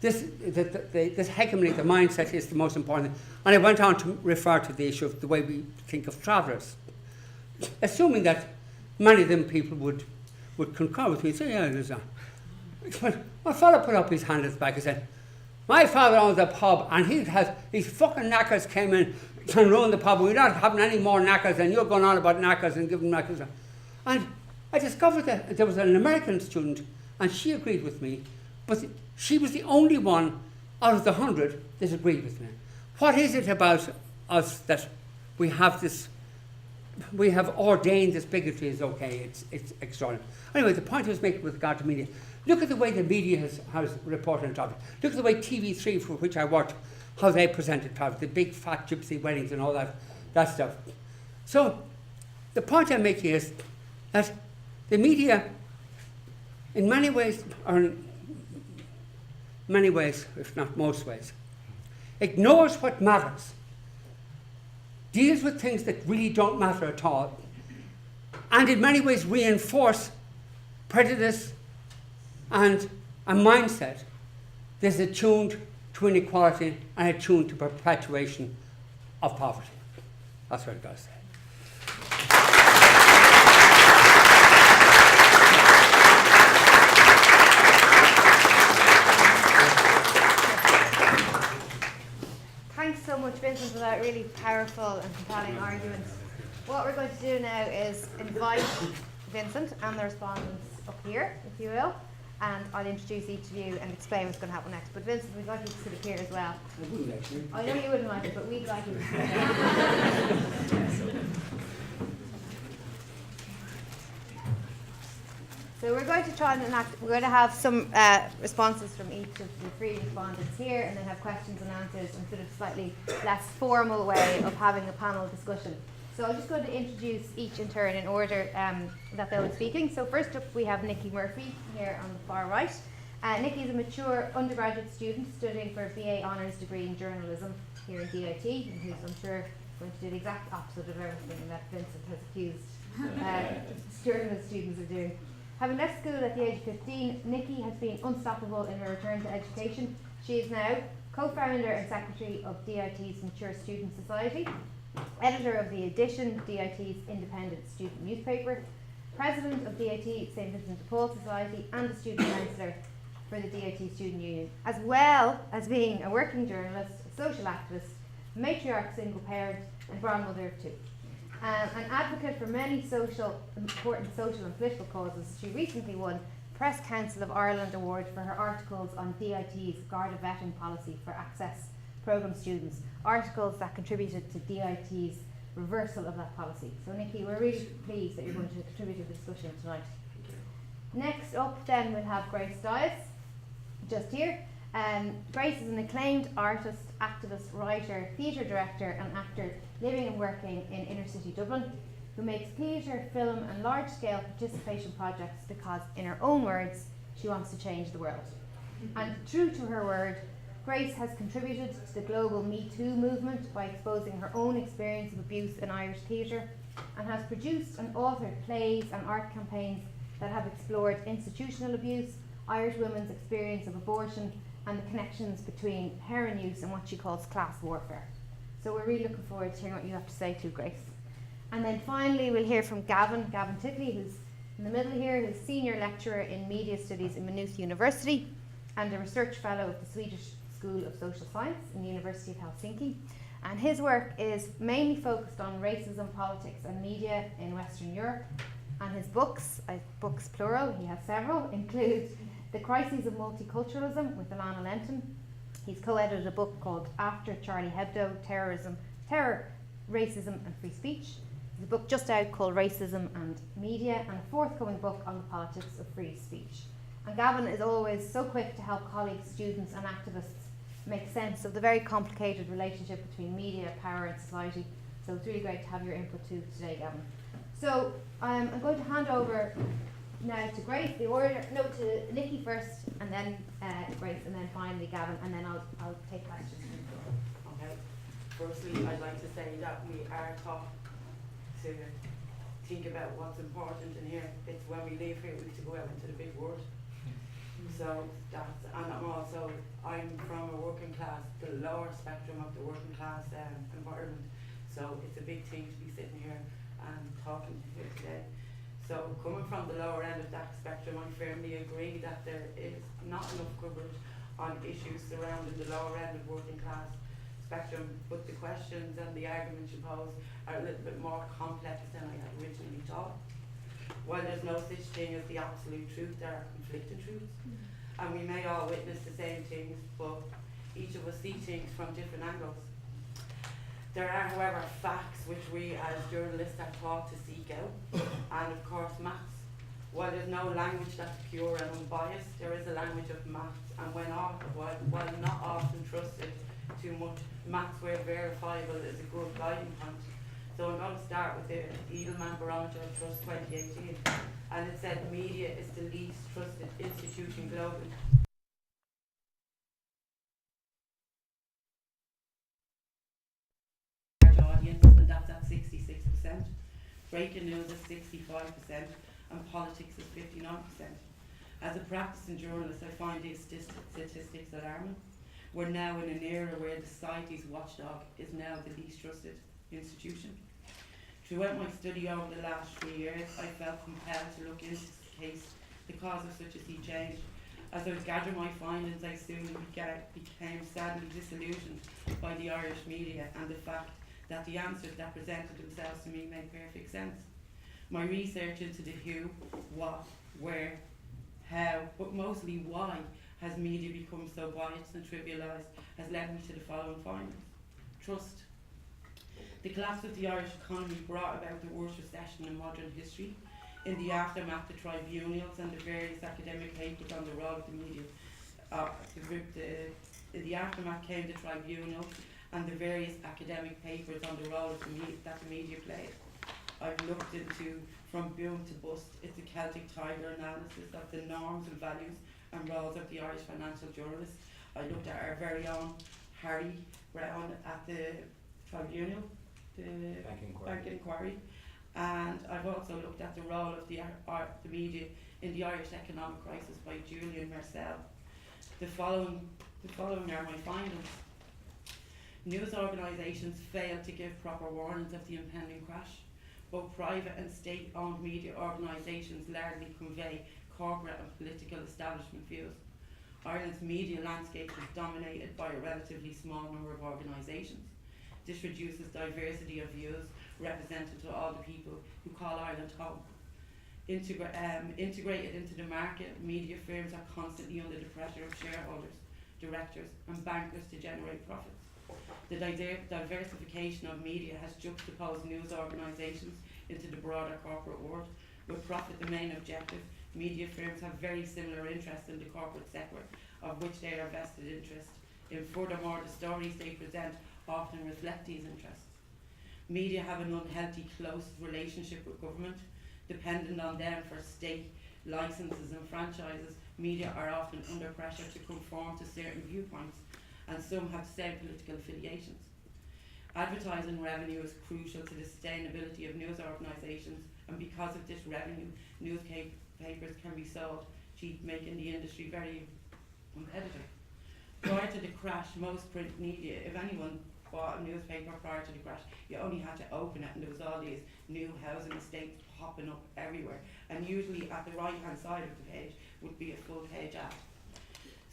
this hegemony, the mindset, is the most important. And I went on to refer to the issue of the way we think of travellers, assuming that many of them people would concur with me and say, yeah, there's a... But my father put up his hand at the back and said, my father owns a pub and his fucking knackers came in and ruined the pub. We're not having any more knackers, and you're going on about knackers and giving knackers. And I discovered that there was an American student, and she agreed with me, but she was the only one out of the 100 that agreed with me. What is it about us that we have ordained this bigotry is okay? It's extraordinary. Anyway, the point I was making with regard to media, look at the way the media has reported on topic. Look at the way TV3, for which I worked, how they presented topic, the big fat gypsy weddings and all that stuff. So the point I'm making is that the media, in many ways, if not most ways, ignores what matters, deals with things that really don't matter at all, and in many ways reinforce prejudice and a mindset that's attuned to inequality and attuned to perpetuation of poverty. That's what I've got to say. Thanks so much, Vincent, for that really powerful and compelling argument. What we're going to do now is invite Vincent and the respondents up here, if you will, and I'll introduce each of you and explain what's going to happen next. But Vincent, we'd like you to sit up here as well. I wouldn't actually. I know you wouldn't like it, but we'd like you to sit there. So we're going to try and enact, we're going to have some responses from each of the three respondents here, and then have questions and answers in sort of slightly less formal way of having a panel discussion. So I'm just going to introduce each in turn in order that they'll be speaking. So first up we have Nikki Murphy here on the far right. Nikki is a mature undergraduate student studying for a BA Honours degree in journalism here in DIT, and who's, I'm sure, going to do the exact opposite of everything that Vincent has accused journalist students of doing. Having left school at the age of 15, Nikki has been unstoppable in her return to education. She is now co-founder and secretary of DIT's Mature Student Society, editor of The Edition, DIT's independent student newspaper, president of DIT St Vincent de Paul Society, and a student councillor for the DIT Student Union, as well as being a working journalist, a social activist, matriarch single parent, and grandmother of two. An advocate for many important social and political causes, she recently won Press Council of Ireland Award for her articles on DIT's Garda vetting policy for access programme students, articles that contributed to DIT's reversal of that policy. So Nikki, we're really pleased that you're going to contribute to the discussion tonight. Next up then we'll have Grace Dias, just here. Grace is an acclaimed artist, activist, writer, theatre director and actor living and working in inner city Dublin, who makes theatre, film and large-scale participation projects because, in her own words, she wants to change the world. And true to her word, Grace has contributed to the global Me Too movement by exposing her own experience of abuse in Irish theatre, and has produced and authored plays and art campaigns that have explored institutional abuse, Irish women's experience of abortion, and the connections between heroin use and what she calls class warfare. So we're really looking forward to hearing what you have to say too, Grace. And then finally we'll hear from Gavin Titley, who's in the middle here, who's senior lecturer in media studies in Maynooth University and a research fellow of the Swedish School of Social Science in the University of Helsinki. And his work is mainly focused on racism, politics and media in Western Europe. And his books plural, he has several, include The Crises of Multiculturalism with Alana Lenton. He's co-edited a book called After Charlie Hebdo, Terror, Racism and Free Speech. There's a book just out called Racism and Media, and a forthcoming book on the politics of free speech. And Gavin is always so quick to help colleagues, students and activists make sense of the very complicated relationship between media, power and society. So it's really great to have your input too today, Gavin. So I'm going to hand over now to Grace, to Nikki first, and then Grace, and then finally Gavin, and then I'll take questions. Okay. Firstly, I'd like to say that we are taught to think about what's important in here. It's when we leave here, we have to go out into the big world. So that's, and I'm from a working class, the lower spectrum of the working class environment. So it's a big thing to be sitting here and talking to you today. So coming from the lower end of that spectrum, I firmly agree that there is not enough coverage on issues surrounding the lower end of working class spectrum, but the questions and the arguments you pose are a little bit more complex than I had originally thought. While there's no such thing as the absolute truth, there are conflicting truths. And we may all witness the same things, but each of us see things from different angles. There are, however, facts which we as journalists are taught to seek out, and of course maths. While there's no language that's pure and unbiased, there is a language of maths, and while not often trusted too much, maths where verifiable is a good guiding point. So I'm going to start with the Edelman Barometer of Trust 2018, and it said media is the least trusted institution globally. Audience, and that's at 66%. Breaking news is 65%, and politics is 59%. As a practicing journalist, I find these statistics alarming. We're now in an era where the society's watchdog is now the least trusted institution. Throughout my study over the last 3 years, I felt compelled to look into the cause of such a sea change. As I was gathering my findings, I soon became sadly disillusioned by the Irish media and the fact that the answers that presented themselves to me made perfect sense. My research into the who, what, where, how, but mostly why has media become so biased and trivialised has led me to the following findings. Trust. The collapse of the Irish economy brought about the worst recession in modern history. In the aftermath, the tribunals and the various academic papers on the role of the media. In the aftermath came the tribunal and the various academic papers on the role of that the media played. I've looked into From Boom to Bust. It's a Celtic Tiger analysis of the norms and values and roles of the Irish financial journalist. I looked at our very own Harry Brown at the tribunal, the Bank Inquiry. And I've also looked at the role of the media in the Irish economic crisis by Julian Marcel. The following are my findings. News organisations failed to give proper warnings of the impending crash. Both private and state-owned media organisations largely convey corporate and political establishment views. Ireland's media landscape is dominated by a relatively small number of organisations. This reduces diversity of views represented to all the people who call Ireland home. Integrated into the market, media firms are constantly under the pressure of shareholders, directors and bankers to generate profits. The diversification of media has juxtaposed news organisations into the broader corporate world. With profit the main objective, media firms have very similar interests in the corporate sector, of which they are vested interest in. Furthermore, the stories they present often reflect these interests. Media have an unhealthy, close relationship with government. Dependent on them for state licences and franchises, media are often under pressure to conform to certain viewpoints, and some have the same political affiliations. Advertising revenue is crucial to the sustainability of news organisations, and because of this revenue, newspapers can be sold cheap, making the industry very competitive. Prior to the crash, most print media, if anyone bought a newspaper prior to the crash, you only had to open it and there was all these new housing estates popping up everywhere. And usually at the right hand side of the page would be a full page ad.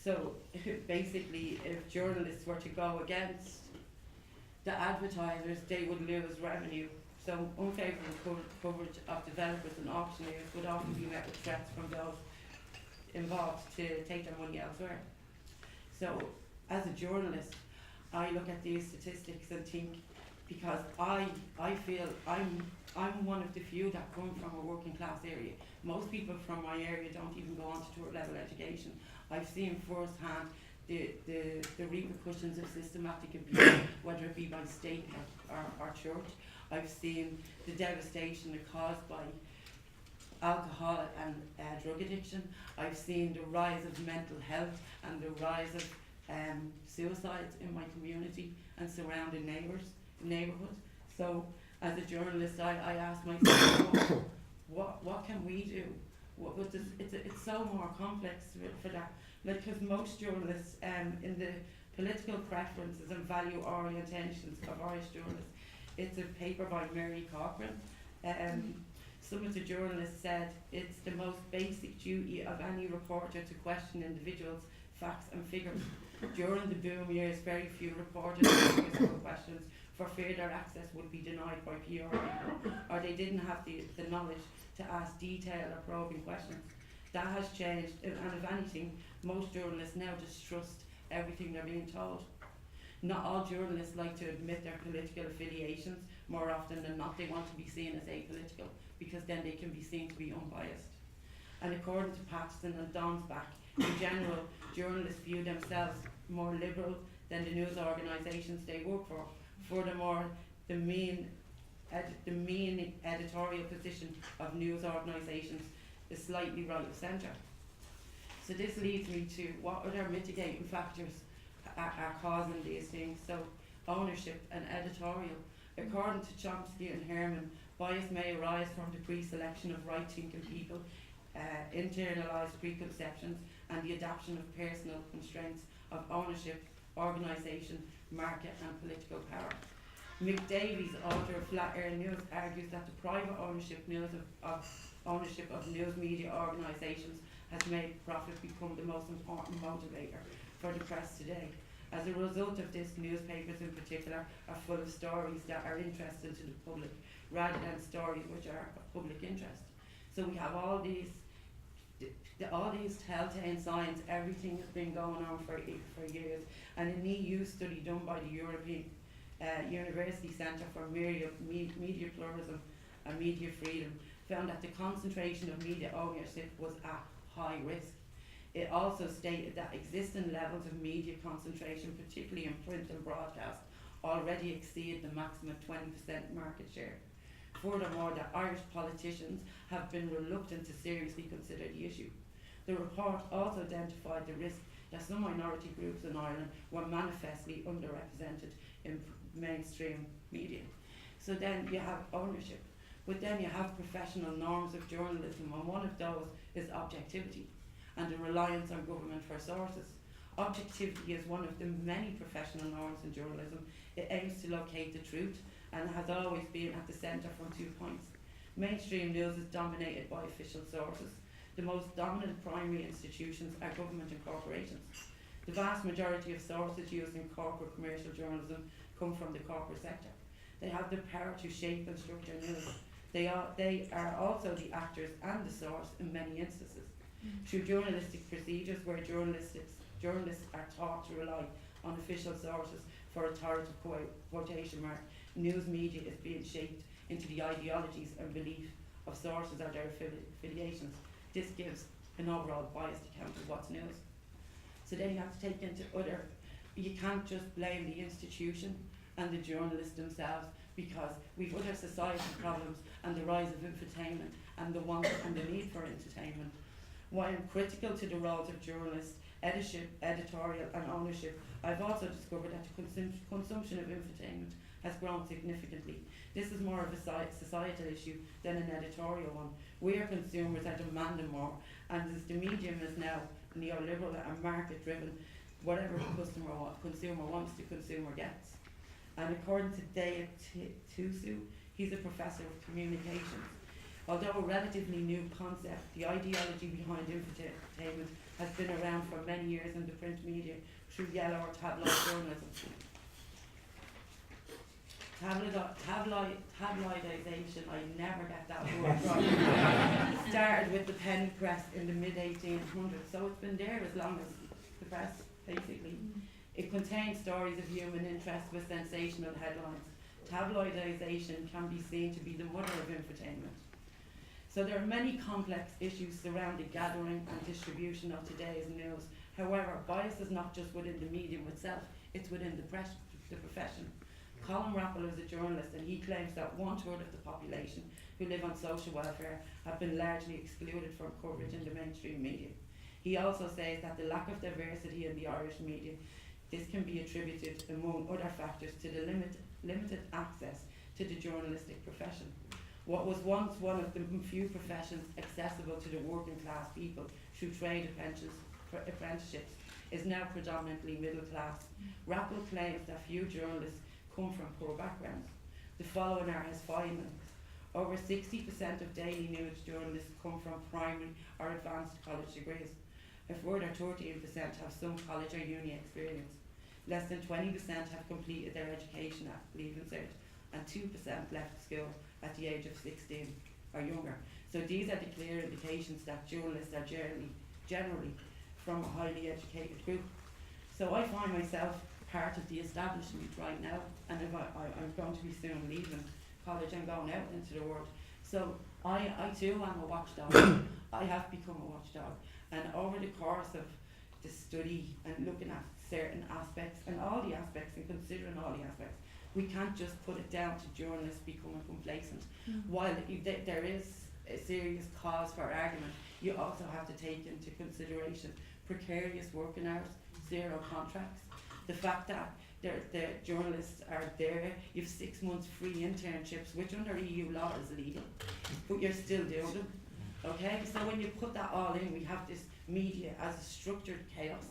So basically, if journalists were to go against the advertisers, they would lose revenue. So unfavourable coverage of developers and auctioneers would often be met with threats from those involved to take their money elsewhere. So as a journalist, I look at these statistics and think, because I feel I'm one of the few that come from a working class area. Most people from my area don't even go on to third level education. I've seen firsthand the repercussions of systematic abuse, whether it be by state or church. I've seen the devastation caused by alcohol and drug addiction. I've seen the rise of mental health and the rise of suicides in my community and surrounding neighbourhoods. So as a journalist, I ask myself, what can we do? It's so more complex for that. Like, because most journalists in the political preferences and value orientations of Irish journalists, it's a paper by Mary Cochrane. Some of the journalists said it's the most basic duty of any reporter to question individuals, facts and figures. During the boom years, very few reporters asked questions for fear their access would be denied by PR people, or they didn't have the knowledge to ask detailed or probing questions. That has changed, and if anything, most journalists now distrust everything they're being told. Not all journalists like to admit their political affiliations. More often than not, they want to be seen as apolitical, because then they can be seen to be unbiased. And according to Paxton and Donsbach, in general, journalists view themselves more liberal than the news organisations they work for. Furthermore, the mean editorial position of news organisations is slightly right of centre. So this leads me to what other mitigating factors are causing these things. So ownership and editorial. According to Chomsky and Herman, bias may arise from the pre-selection of right-thinking people, internalised preconceptions, and the adoption of personal constraints of ownership, organisation, market and political power. Mick Davies, author of Flat Earth News, argues that the private ownership of news media organisations has made profit become the most important motivator for the press today. As a result of this, newspapers in particular are full of stories that are interesting to the public rather than stories which are of public interest. So we have all these telltale signs. Everything has been going on for years. And an EU study done by the European University Centre for Media Pluralism and Media Freedom found that the concentration of media ownership was at high risk. It also stated that existing levels of media concentration, particularly in print and broadcast, already exceed the maximum 20% market share. Furthermore, that Irish politicians have been reluctant to seriously consider the issue. The report also identified the risk that some minority groups in Ireland were manifestly underrepresented in mainstream media. So then you have ownership, but then you have professional norms of journalism, and one of those is objectivity and the reliance on government for sources. Objectivity is one of the many professional norms in journalism. It aims to locate the truth and has always been at the centre from 2 points. Mainstream news is dominated by official sources. The most dominant primary institutions are government and corporations. The vast majority of sources used in corporate commercial journalism come from the corporate sector. They have the power to shape and structure news. They are also the actors and the source in many instances. Through journalistic procedures where journalists are taught to rely on official sources for authoritative quotation mark, news media is being shaped into the ideologies and belief of sources or their affiliations. This gives an overall biased account of what's news. So then you have to take into you can't just blame the institution and the journalists themselves, because we've other societal problems and the rise of infotainment and the want and the need for entertainment. While I'm critical to the roles of journalists, editorial and ownership, I've also discovered that the consumption of infotainment has grown significantly. This is more of a societal issue than an editorial one. We are consumers are demanding more, and as the medium is now neoliberal and market driven, whatever the consumer wants, the consumer gets. And according to Dave Tusu, he's a professor of communications. Although a relatively new concept, the ideology behind infotainment has been around for many years in the print media through yellow or tabloid journalism. Tabloidization, I never get that word right, started with the penny press in the mid-1800s, so it's been there as long as the press, basically. It contains stories of human interest with sensational headlines. Tabloidization can be seen to be the mother of infotainment. So there are many complex issues surrounding gathering and distribution of today's news. However, bias is not just within the medium itself, it's within the profession. Colin Rappel is a journalist, and he claims that 1/3 of the population who live on social welfare have been largely excluded from coverage in the mainstream media. He also says that the lack of diversity in the Irish media, this can be attributed, among other factors, to the limited access to the journalistic profession. What was once one of the few professions accessible to the working class people through trade apprenticeships is now predominantly middle class. Rappel claims that few journalists come from poor backgrounds. The following are his findings. Over 60% of daily news journalists come from primary or advanced college degrees. A further 13% have some college or uni experience. Less than 20% have completed their education at Leaving Cert, and 2% left school at the age of 16 or younger. So these are the clear indications that journalists are generally from a highly educated group. So I find myself part of the establishment right now, and if I'm going to be soon leaving college and going out into the world. So I too am a watchdog. I have become a watchdog, and over the course of the study and looking at certain aspects and all the aspects and considering all the aspects, we can't just put it down to journalists becoming complacent. While there is a serious cause for argument, you also have to take into consideration precarious working hours, zero contracts, the fact that the journalists are there, you have 6 months free internships, which under EU law is illegal, but you're still doing them. Okay, so when you put that all in, we have this media as a structured chaos,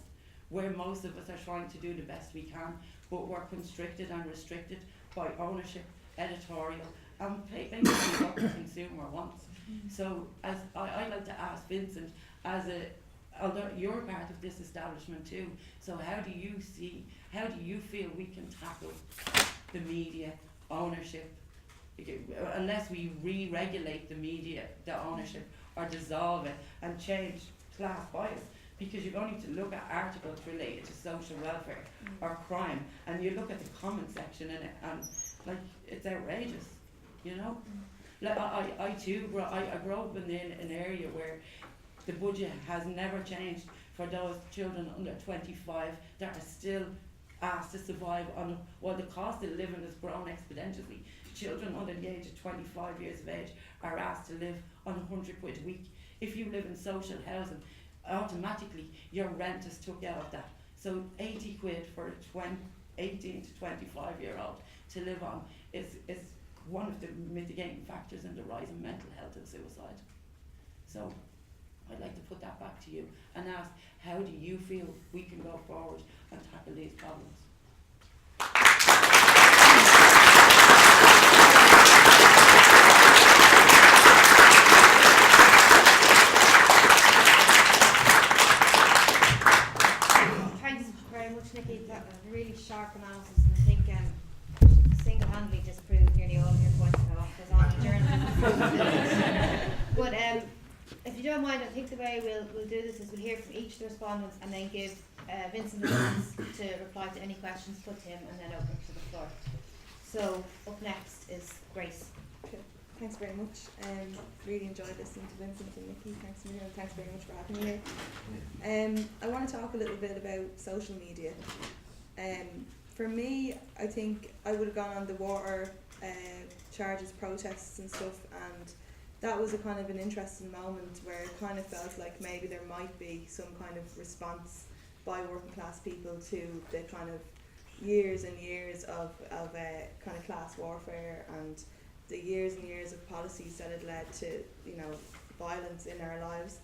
where most of us are trying to do the best we can, but we're constricted and restricted by ownership, editorial, and basically what the consumer wants. So as I like to ask Vincent, although you're part of this establishment too, so how do you feel we can tackle the media ownership, unless we re-regulate the media, the ownership, or dissolve it and change class bias? Because you're going to look at articles related to social welfare or crime, and you look at the comment section in it, and like, it's outrageous, you know? Like I too, I grew up in an area where the budget has never changed for those children under 25 that are still asked to survive on, while the cost of living has grown exponentially. Children under the age of 25 years of age are asked to live on 100 quid a week. If you live in social housing, automatically your rent is took out of that. So 80 quid for a 18 to 25 year old to live on is one of the mitigating factors in the rise in mental health and suicide. So I'd like to put that back to you and ask, how do you feel we can go forward and tackle these problems? Thanks very much, Nikki. That was a really sharp analysis, and I think single-handedly disproved nearly all of your points about what goes on in journalism. But if you don't mind, I think the way we'll do this is we'll hear from each of the respondents and then give Vincent the chance to reply to any questions put to him, and then open to the floor. So up next is Grace. Okay. Thanks very much. Really enjoyed listening to Vincent and Nikki. Thanks a million, and thanks very much for having me here. I want to talk a little bit about social media. For me, I think I would have gone on the water charges protests and stuff, and that was a kind of an interesting moment where it kind of felt like maybe there might be some kind of response by working class people to the kind of years and years of kind of class warfare and the years and years of policies that had led to, you know, violence in our lives.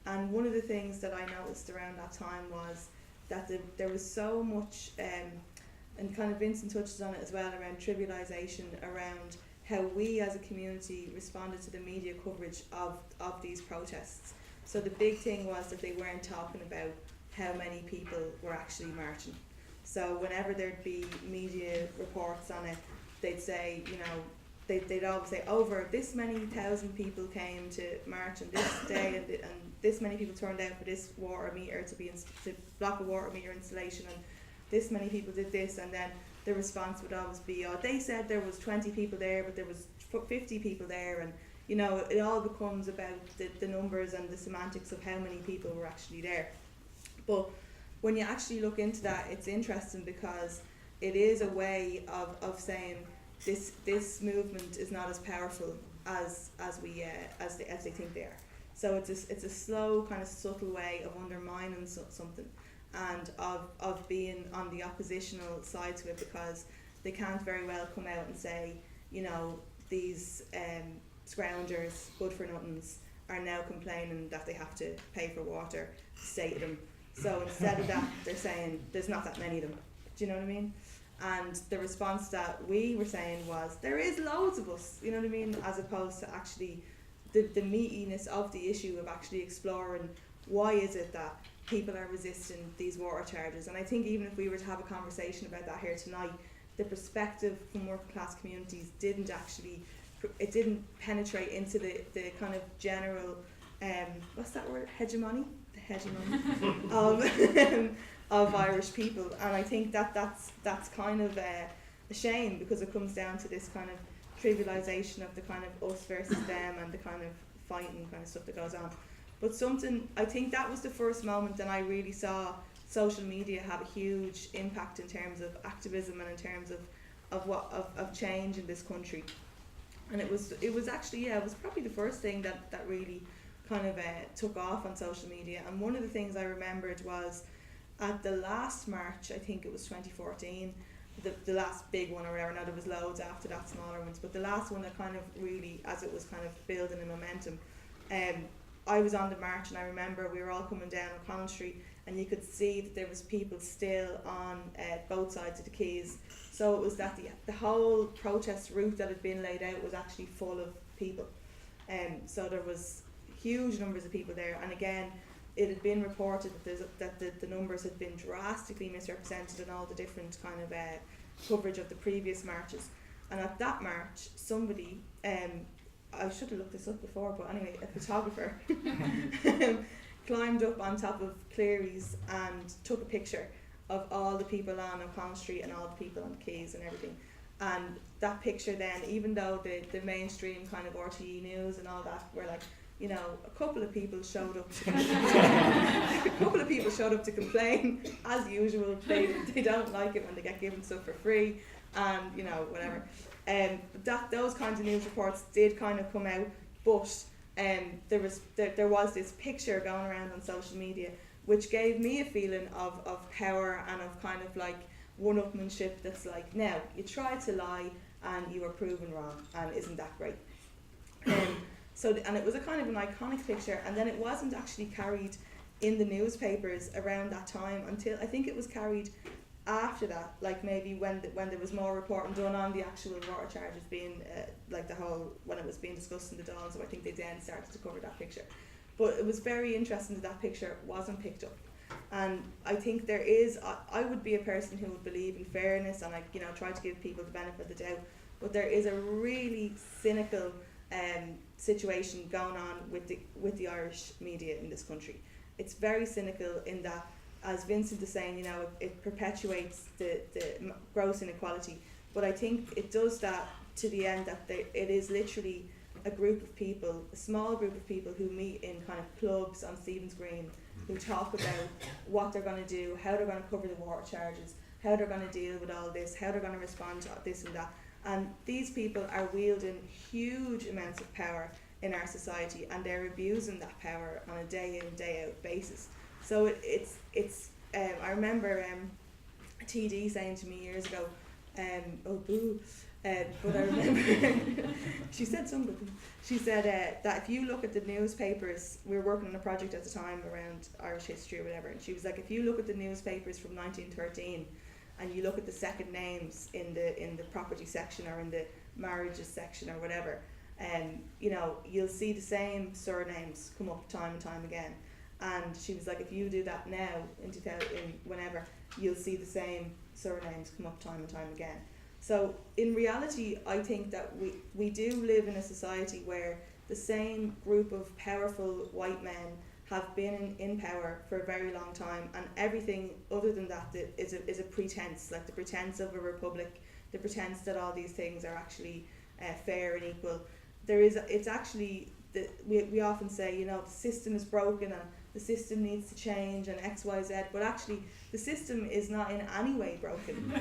And one of the things that I noticed around that time was that there was so much, and kind of Vincent touches on it as well, around trivialisation, around how we as a community responded to the media coverage of these protests. So the big thing was that they weren't talking about how many people were actually marching. So whenever there'd be media reports on it, they'd say, you know, they'd always say over this many thousand people came to march on this day, and this many people turned out for this water meter to block a water meter installation, and this many people did this, and then the response would always be, oh, they said there was 20 people there, but there was 50 people there, and you know, it all becomes about the numbers and the semantics of how many people were actually there. But when you actually look into that, it's interesting because it is a way of saying this movement is not as powerful as they think they are. So it's a slow, kind of subtle way of undermining something, and of being on the oppositional side to it, because they can't very well come out and say, you know, these scroungers, good for nothings, are now complaining that they have to pay for water to stay to them. So instead of that, they're saying there's not that many of them. Do you know what I mean? And the response that we were saying was, there is loads of us, you know what I mean, as opposed to actually the meatiness of the issue of actually exploring why is it that people are resisting these water charges. And I think even if we were to have a conversation about that here tonight, the perspective from working class communities didn't penetrate into the kind of general, what's that word, hegemony? The hegemony of Irish people. And I think that's kind of a shame, because it comes down to this kind of trivialisation of the kind of us versus them and the kind of fighting kind of stuff that goes on. But I think that was the first moment that I really saw social media have a huge impact in terms of activism and in terms of change in this country. And it was actually, it was probably the first thing that really kind of took off on social media. And one of the things I remembered was at the last march, I think it was 2014, the last big one or whatever. Now there was loads after that, smaller ones, but the last one that kind of really, as it was kind of building a momentum, I was on the march, and I remember we were all coming down O'Connell Street, and you could see that there was people still on both sides of the quays. So it was that the whole protest route that had been laid out was actually full of people. So there was huge numbers of people there, and again, it had been reported that the numbers had been drastically misrepresented in all the different kind of coverage of the previous marches. And at that march, somebody, I should have looked this up before, but anyway, a photographer climbed up on top of Cleary's and took a picture of all the people on O'Connell Street and all the people on the quays and everything. And that picture then, even though the mainstream kind of RTE news and all that were like, you know, a couple of people showed up to complain, as usual. They don't like it when they get given stuff for free, and you know, whatever. Those kinds of news reports did kind of come out, but there was this picture going around on social media which gave me a feeling of power and of kind of like one-upmanship. That's like, now you tried to lie and you were proven wrong, and isn't that great? And it was a kind of an iconic picture, and then it wasn't actually carried in the newspapers around that time until I think it was carried after that, like maybe when there was more reporting done on the actual water charges being like the whole, when it was being discussed in the Dawn. So I think they then started to cover that picture. But it was very interesting that picture wasn't picked up. And I think there is, I would be a person who would believe in fairness, and I, you know, try to give people the benefit of the doubt. But there is a really cynical situation going on with the Irish media in this country. It's very cynical in that, as Vincent is saying, you know, it perpetuates the gross inequality. But I think it does that to the end that it is literally a group of people, a small group of people who meet in kind of clubs on Stephen's Green, who talk about what they're going to do, how they're going to cover the water charges, how they're going to deal with all this, how they're going to respond to this and that. And these people are wielding huge amounts of power in our society, and they're abusing that power on a day in, day out basis. So it's I remember TD saying to me years ago, but I remember she said something. She said that if you look at the newspapers, we were working on a project at the time around Irish history or whatever, and she was like, if you look at the newspapers from 1913 and you look at the second names in the property section or in the marriages section or whatever, you know, you'll see the same surnames come up time and time again. And she was like, if you do that now in whenever, you'll see the same surnames come up time and time again. So in reality, I think that we do live in a society where the same group of powerful white men have been in power for a very long time, and everything other than that is a pretense, like the pretense of a republic, the pretense that all these things are actually fair and equal. It's actually, we often say, you know, the system is broken and the system needs to change and X, Y, Z, but actually the system is not in any way broken.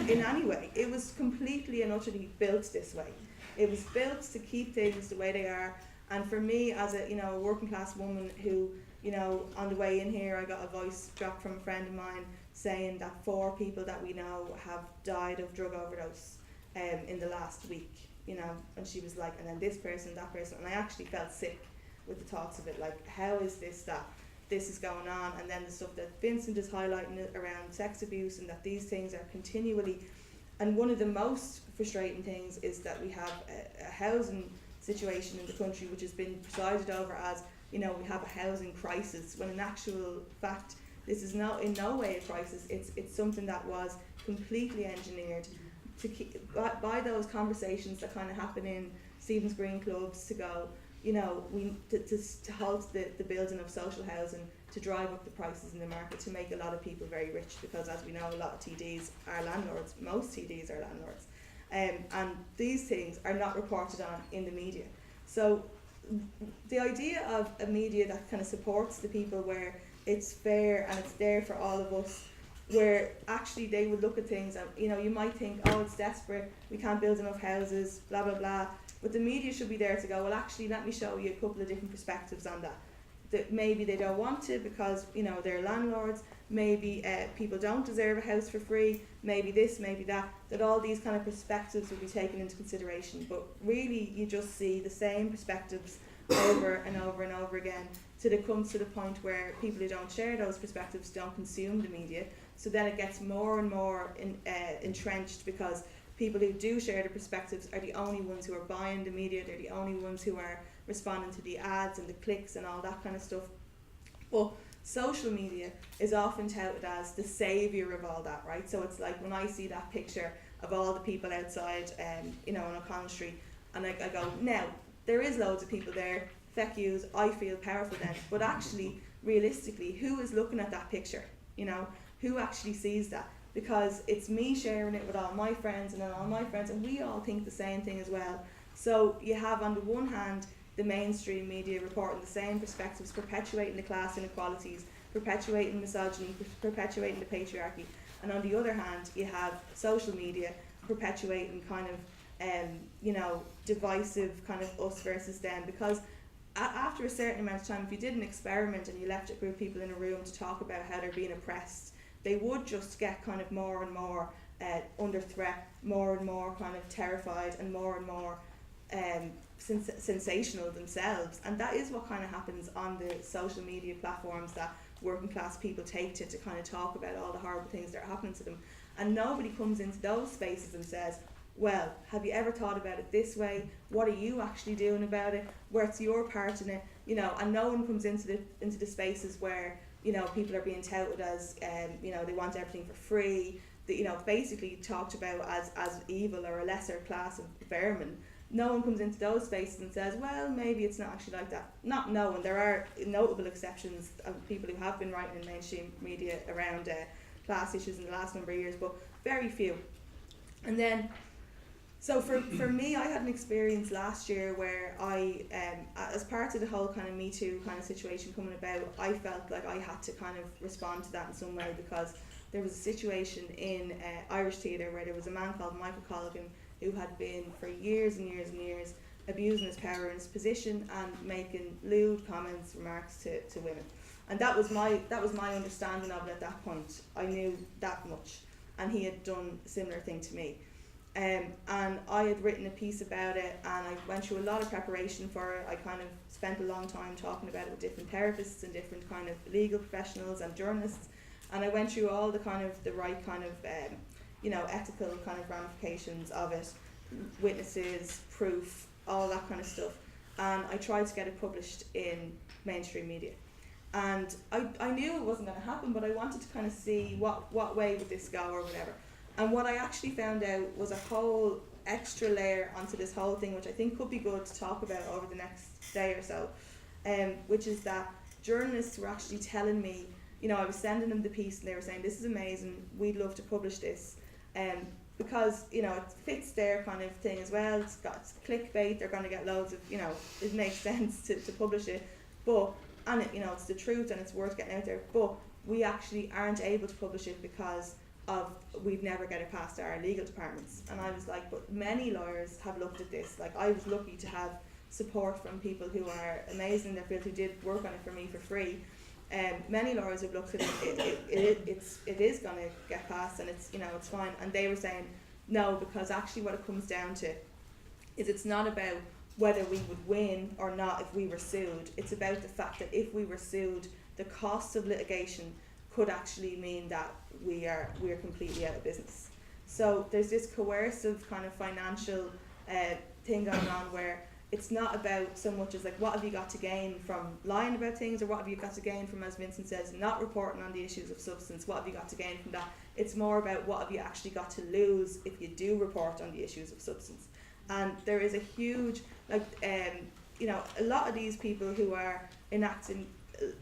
In any way. It was completely and utterly built this way. It was built to keep things the way they are. And for me, as a, you know, a working class woman who, you know, on the way in here I got a voice dropped from a friend of mine saying that 4 people that we know have died of drug overdose in the last week, you know, and she was like, and then this person, that person, and I actually felt sick with the thoughts of it, like, how is this that this is going on? And then the stuff that Vincent is highlighting around sex abuse, and that these things are continually, and one of the most frustrating things is that we have a housing situation in the country which has been presided over as, you know, we have a housing crisis, when in actual fact this is in no way a crisis. It's something that was completely engineered to keep, by those conversations that kind of happen in Stephen's Green clubs, to go, you know, to halt the building of social housing, to drive up the prices in the market, to make a lot of people very rich, because as we know, a lot of TDs are landlords, most TDs are landlords. And these things are not reported on in the media. So the idea of a media that kind of supports the people, where it's fair and it's there for all of us, where actually they would look at things and, you know, you might think, oh, it's desperate, we can't build enough houses, blah, blah, blah. But the media should be there to go, well, actually, let me show you a couple of different perspectives on that. That maybe they don't want to because, you know, they're landlords, maybe people don't deserve a house for free, maybe this, maybe that, that all these kind of perspectives will be taken into consideration. But really, you just see the same perspectives over and over and over again, till it comes to the point where people who don't share those perspectives don't consume the media. So then it gets more and more entrenched, because people who do share the perspectives are the only ones who are buying the media, they're the only ones who are responding to the ads and the clicks and all that kind of stuff. But social media is often touted as the saviour of all that, right? So it's like when I see that picture of all the people outside, you know, on O'Connell Street, and I go, now, there is loads of people there, feck yous, I feel powerful then. But actually, realistically, who is looking at that picture? You know, who actually sees that? because it's me sharing it with all my friends and then all my friends, and we all think the same thing as well. So you have on the one hand the mainstream media reporting the same perspectives, perpetuating the class inequalities, perpetuating misogyny, perpetuating the patriarchy, and on the other hand you have social media perpetuating kind of divisive kind of us versus them, because after a certain amount of time, if you did an experiment and you left a group of people in a room to talk about how they're being oppressed, they would just get kind of more and more under threat, more and more kind of terrified, and more sensational themselves. And that is what kind of happens on the social media platforms that working class people take to kind of talk about all the horrible things that are happening to them. And nobody comes into those spaces and says, well, have you ever thought about it this way? What are you actually doing about it? Where's your part in it? And no one comes into the spaces where people are being touted as they want everything for free. Basically talked about as evil or a lesser class of vermin. No one comes into those spaces and says, well, maybe it's not actually like that. Not knowing there are notable exceptions of people who have been writing in mainstream media around class issues in the last number of years, but very few. And then, so for me, I had an experience last year where I, as part of the whole kind of Me Too kind of situation coming about, I felt like I had to kind of respond to that in some way, because there was a situation in Irish theatre where there was a man called Michael Colligan who had been for years and years and years abusing his power and his position and making lewd comments, remarks to women. And that was my understanding of it at that point. I knew that much, and he had done a similar thing to me. And I had written a piece about it, and I went through a lot of preparation for it. I kind of spent a long time talking about it with different therapists and different kind of legal professionals and journalists, and I went through all the kind of the right kind of ethical kind of ramifications of it, witnesses, proof, all that kind of stuff, and I tried to get it published in mainstream media. And I knew it wasn't going to happen, but I wanted to kind of see what way would this go or whatever. And what I actually found out was a whole extra layer onto this whole thing, which I think could be good to talk about over the next day or so, which is that journalists were actually telling me, I was sending them the piece and they were saying, this is amazing, we'd love to publish this, because, it fits their kind of thing as well, it's clickbait, they're going to get loads of, it makes sense to publish it, but, and it's the truth and it's worth getting out there, but we actually aren't able to publish it because we'd never get it past our legal departments. And I was like, but many lawyers have looked at this. Like, I was lucky to have support from people who are amazing in their field, who did work on it for me for free. Many lawyers have looked at it. It is going to get passed, and it's it's fine. And they were saying no, because actually what it comes down to is it's not about whether we would win or not if we were sued. It's about the fact that if we were sued, the cost of litigation could actually mean that we are completely out of business. So there's this coercive kind of financial thing going on where it's not about so much as like, what have you got to gain from lying about things, or what have you got to gain from, as Vincent says, not reporting on the issues of substance, what have you got to gain from that? It's more about what have you actually got to lose if you do report on the issues of substance. And there is a huge, a lot of these people who are enacting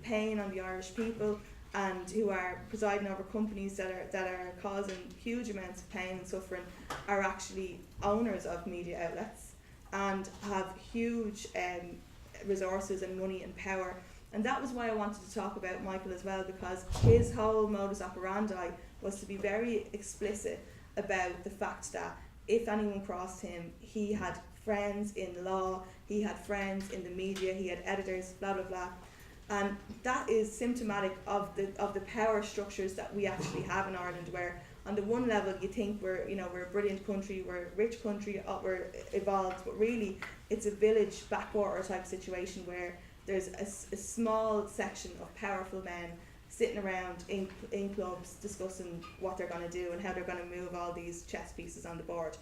pain on the Irish people and who are presiding over companies that are causing huge amounts of pain and suffering are actually owners of media outlets and have huge resources and money and power. And that was why I wanted to talk about Michael as well, because his whole modus operandi was to be very explicit about the fact that if anyone crossed him, he had friends in law, he had friends in the media, he had editors, blah blah blah. And that is symptomatic of the power structures that we actually have in Ireland, where on the one level you think we're a brilliant country, we're a rich country, we're evolved, but really it's a village backwater type situation where there's a small section of powerful men sitting around in clubs discussing what they're going to do and how they're going to move all these chess pieces on the board.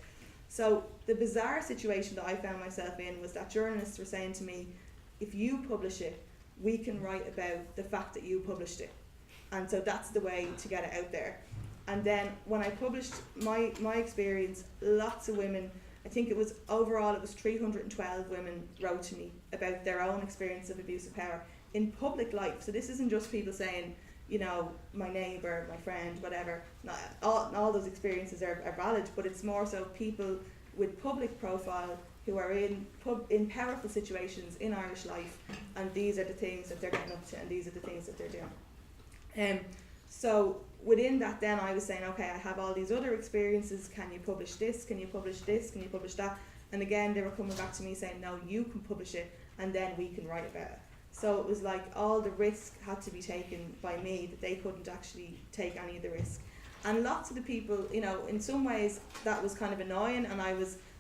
So the bizarre situation that I found myself in was that journalists were saying to me, if you publish it, we can write about the fact that you published it. And so that's the way to get it out there. And then when I published my experience, lots of women, I think it was 312 women wrote to me about their own experience of abuse of power in public life. So this isn't just people saying, you know, my neighbour, my friend, whatever. Not all those experiences are valid, but it's more so people with public profile who are in powerful situations in Irish life, and these are the things that they're getting up to, and these are the things that they're doing. So within that, then I was saying, okay, I have all these other experiences. Can you publish this? Can you publish this? Can you publish that? And again, they were coming back to me saying, no, you can publish it, and then we can write about it. So it was like all the risk had to be taken by me, that they couldn't actually take any of the risk. And lots of the people, you know, in some ways that was kind of annoying,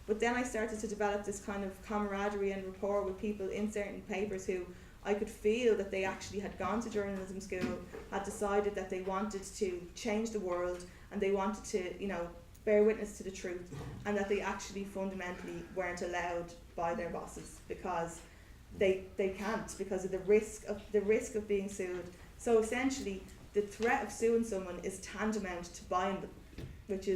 but then I started to develop this kind of camaraderie and rapport with people in certain papers who I could feel that they actually had gone to journalism school, had decided that they wanted to change the world, and they wanted to, you know, bear witness to the truth, and that they actually fundamentally weren't allowed by their bosses because they can't, because of the risk of being sued. So essentially the threat of suing someone is tantamount to buying them, which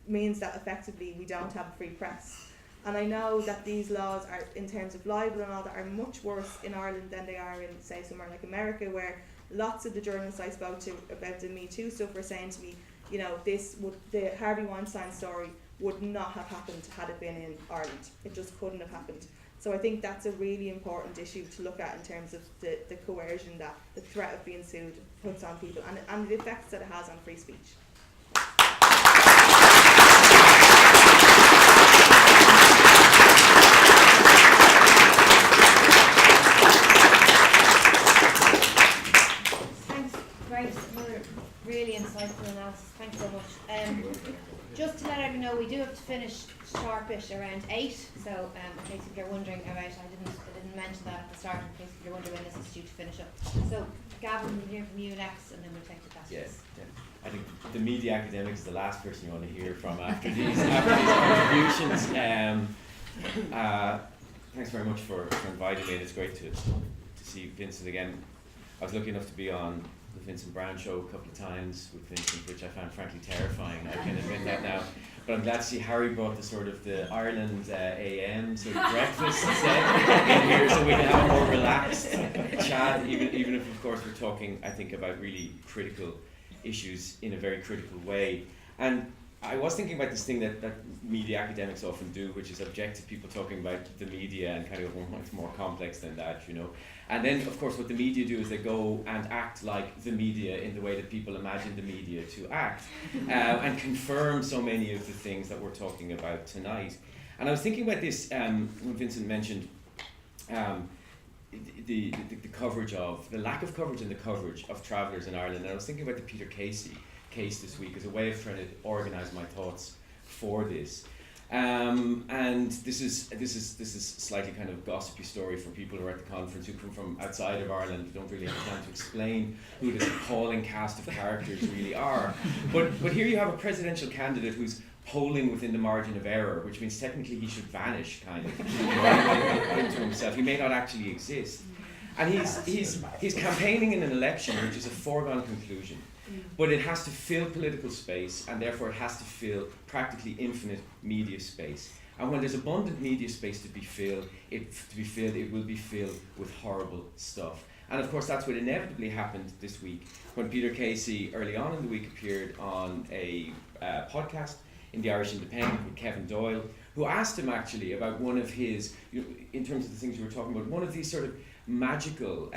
means that effectively we don't have a free press. And I know that these laws are, in terms of libel and all that, are much worse in Ireland than they are in, say, somewhere like America, where lots of the journalists I spoke to about the Me Too stuff were saying to me, you know, the Harvey Weinstein story would not have happened had it been in Ireland. It just couldn't have happened. So I think that's a really important issue to look at in terms of the coercion that the threat of being sued puts on people, and the effects that it has on free speech. Really insightful analysis. Thanks so much. Just to let everyone know, we do have to finish sharpish around 8. So in case if you're wondering about, I didn't mention that at the start. In case if you're wondering when this is due to finish up. So Gavin, we'll hear from you next, and then we'll take the questions. Yes, I think the media academic is the last person you want to hear from after these contributions. Thanks very much for inviting me. It's great to see Vincent again. I was lucky enough to be on the Vincent Brown show a couple of times with Vincent, which I found frankly terrifying. I can admit that now. But I'm glad to see Harry brought the Ireland AM sort of breakfast instead in here, so we can have a more relaxed chat, even if of course we're talking, I think, about really critical issues in a very critical way. And I was thinking about this thing that media academics often do, which is objective people talking about the media and kind of much more complex than that, you know. And then, of course, what the media do is they go and act like the media in the way that people imagine the media to act, and confirm so many of the things that we're talking about tonight. And I was thinking about this when Vincent mentioned the coverage of, the lack of coverage and the coverage of travellers in Ireland. And I was thinking about the Peter Casey case this week as a way of trying to organise my thoughts for this. And this is slightly kind of gossipy story for people who are at the conference who come from outside of Ireland, who don't really have time to explain who this appalling cast of characters really are. But here you have a presidential candidate who's polling within the margin of error, which means technically he should vanish, kind of, into himself. He may not actually exist. And he's campaigning in an election which is a foregone conclusion. But it has to fill political space, and therefore it has to fill practically infinite media space. And when there's abundant media space to be filled, it will be filled with horrible stuff. And of course that's what inevitably happened this week when Peter Casey early on in the week appeared on a podcast in the Irish Independent with Kevin Doyle, who asked him actually about one of his, in terms of the things you were talking about, one of these sort of magical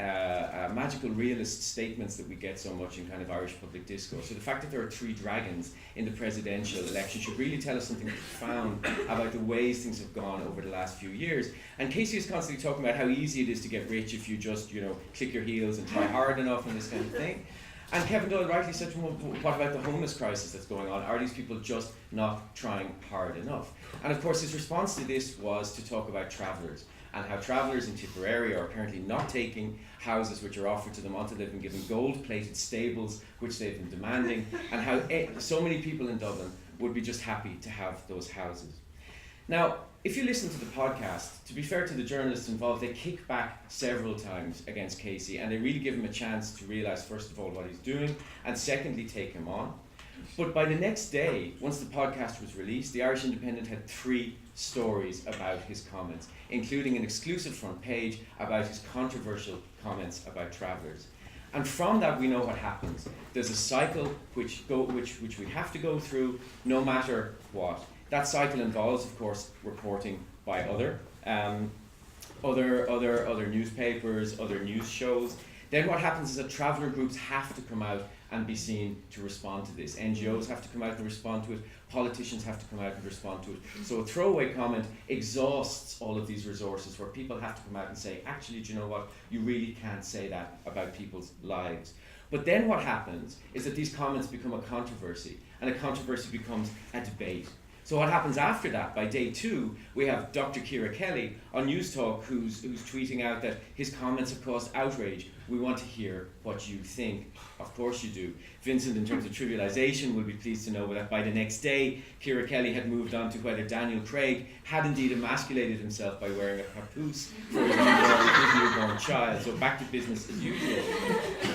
realist statements that we get so much in kind of Irish public discourse. So the fact that there are 3 dragons in the presidential election should really tell us something profound about the ways things have gone over the last few years. And Casey is constantly talking about how easy it is to get rich if you just, click your heels and try hard enough and this kind of thing. And Kevin Doyle rightly said, well, what about the homeless crisis that's going on? Are these people just not trying hard enough? And of course his response to this was to talk about travellers, and how travellers in Tipperary are apparently not taking houses which are offered to them until they've been given gold-plated stables, which they've been demanding, and how so many people in Dublin would be just happy to have those houses. Now, if you listen to the podcast, to be fair to the journalists involved, they kick back several times against Casey, and they really give him a chance to realise, first of all, what he's doing, and secondly, take him on. But by the next day, once the podcast was released, the Irish Independent had 3 stories about his comments, including an exclusive front page about his controversial comments about travellers. And from that we know what happens. There's a cycle which we have to go through no matter what. That cycle involves, of course, reporting by other newspapers, other news shows. Then what happens is that traveller groups have to come out and be seen to respond to this. NGOs have to come out and respond to it. Politicians have to come out and respond to it. So a throwaway comment exhausts all of these resources where people have to come out and say, actually, do you know what? You really can't say that about people's lives. But then what happens is that these comments become a controversy, and a controversy becomes a debate. So what happens after that, by day 2, we have Dr. Ciara Kelly on News Talk who's tweeting out that his comments have caused outrage. We want to hear what you think. Of course you do. Vincent, in terms of trivialisation, will be pleased to know that by the next day, Ciara Kelly had moved on to whether Daniel Craig had indeed emasculated himself by wearing a papoose for his newborn child. So back to business as usual.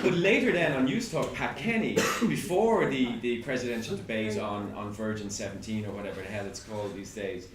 But later then on News Talk, Pat Kenny, before the presidential debate on Virgin 17 or whatever the hell it's called these days,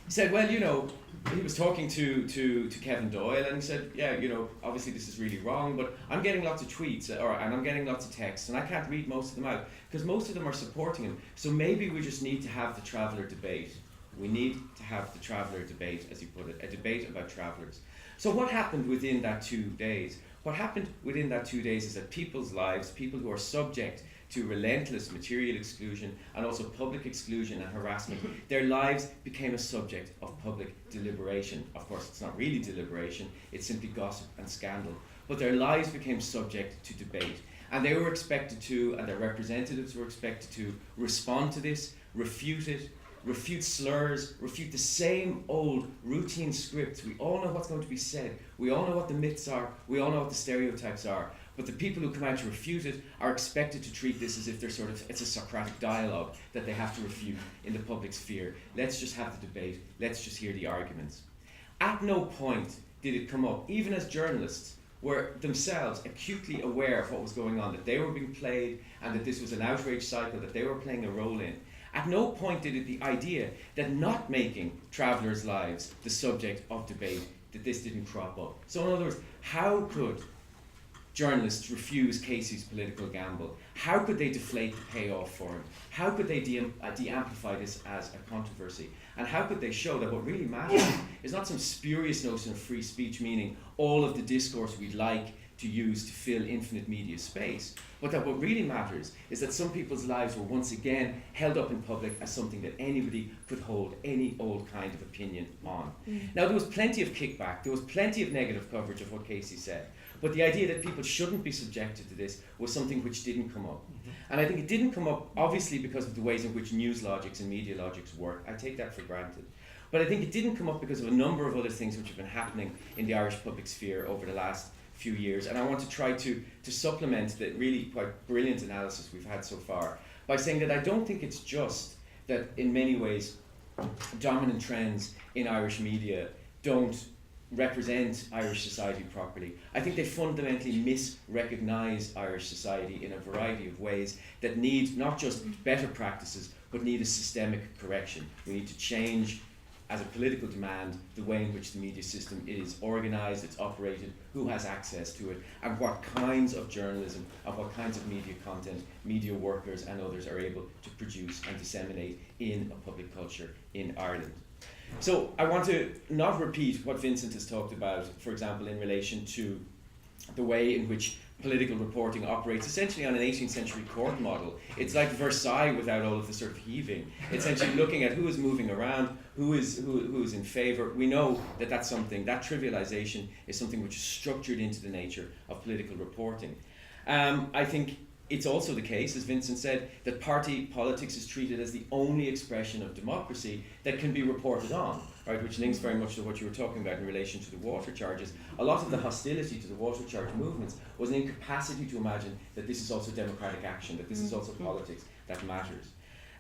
said, well, you know, he was talking to Kevin Doyle, and he said, yeah, you know, obviously this is really wrong, but I'm getting lots of tweets and I'm getting lots of texts, and I can't read most of them out because most of them are supporting him. So maybe we just need to have the traveller debate. We need to have the traveller debate, as he put it, a debate about travellers. So what happened within that 2 days? What happened within that 2 days is that people's lives, people who are subject to relentless material exclusion and also public exclusion and harassment, their lives became a subject of public deliberation. Of course, it's not really deliberation, it's simply gossip and scandal. But their lives became subject to debate. And they were expected to, and their representatives were expected to, respond to this, refute it, refute slurs, refute the same old routine scripts. We all know what's going to be said. We all know what the myths are. We all know what the stereotypes are. But the people who come out to refute it are expected to treat this as if they're it's a Socratic dialogue that they have to refute in the public sphere. Let's just have the debate. Let's just hear the arguments. At no point did it come up, even as journalists were themselves acutely aware of what was going on, that they were being played and that this was an outrage cycle that they were playing a role in. At no point did it the idea that not making travellers' lives the subject of debate, that this didn't crop up. So in other words, how could journalists refuse Casey's political gamble? How could they deflate the payoff for him? How could they de-amplify this as a controversy? And how could they show that what really matters is not some spurious notion of free speech, meaning all of the discourse we'd like to use to fill infinite media space, but that what really matters is that some people's lives were once again held up in public as something that anybody could hold any old kind of opinion on. Now, there was plenty of kickback, there was plenty of negative coverage of what Casey said, but the idea that people shouldn't be subjected to this was something which didn't come up. And I think it didn't come up obviously because of the ways in which news logics and media logics work. I take that for granted. But I think it didn't come up because of a number of other things which have been happening in the Irish public sphere over the last few years, and I want to try to supplement the really quite brilliant analysis we've had so far by saying that I don't think it's just that in many ways dominant trends in Irish media don't represent Irish society properly. I think they fundamentally misrecognise Irish society in a variety of ways that need not just better practices but need a systemic correction. We need to change, as a political demand, the way in which the media system is organised, it's operated, who has access to it, and what kinds of journalism and what kinds of media content media workers and others are able to produce and disseminate in a public culture in Ireland. So I want to not repeat what Vincent has talked about, for example, in relation to the way in which political reporting operates essentially on an 18th century court model. It's like Versailles without all of the sort of heaving. Essentially looking at who is moving around, who is in favour. We know that that's something, that trivialisation is something which is structured into the nature of political reporting. I think it's also the case, as Vincent said, that party politics is treated as the only expression of democracy that can be reported on, right, which links very much to what you were talking about in relation to the water charges. A lot of the hostility to the water charge movements was an incapacity to imagine that this is also democratic action, that this is also politics that matters.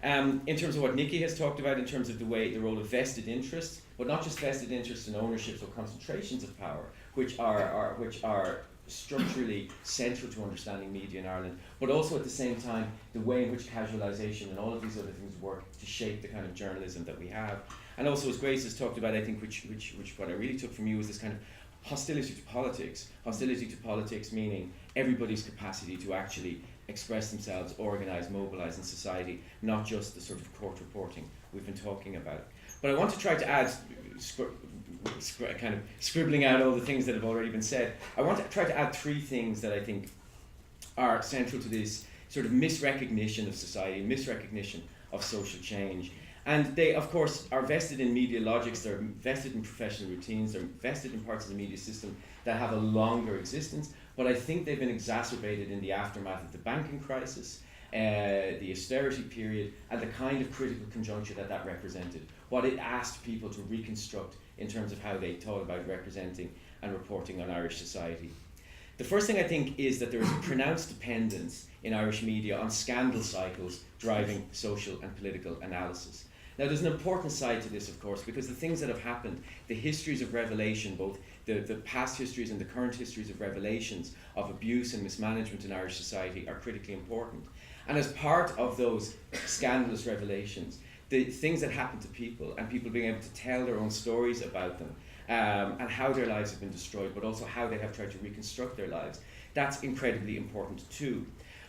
In terms of what Nikki has talked about, in terms of the role of vested interests, but not just vested interests and ownerships or concentrations of power, which are structurally central to understanding media in Ireland, but also at the same time the way in which casualisation and all of these other things work to shape the kind of journalism that we have. And also, as Grace has talked about, I think which what I really took from you was this kind of hostility to politics. Hostility to politics meaning everybody's capacity to actually express themselves, organise, mobilise in society, not just the sort of court reporting we've been talking about. But I want to try to add, kind of scribbling out all the things that have already been said, I want to try to add 3 things that I think are central to this sort of misrecognition of society, misrecognition of social change. And they, of course, are vested in media logics, they're vested in professional routines, they're vested in parts of the media system that have a longer existence, but I think they've been exacerbated in the aftermath of the banking crisis, the austerity period, and the kind of critical conjuncture that represented, what it asked people to reconstruct in terms of how they thought about representing and reporting on Irish society. The first thing I think is that there is a pronounced dependence in Irish media on scandal cycles driving social and political analysis. Now there's an important side to this, of course, because the things that have happened, the histories of revelation, both the past histories and the current histories of revelations of abuse and mismanagement in Irish society are critically important. And as part of those scandalous revelations, the things that happen to people and people being able to tell their own stories about them and how their lives have been destroyed, but also how they have tried to reconstruct their lives, that's incredibly important too.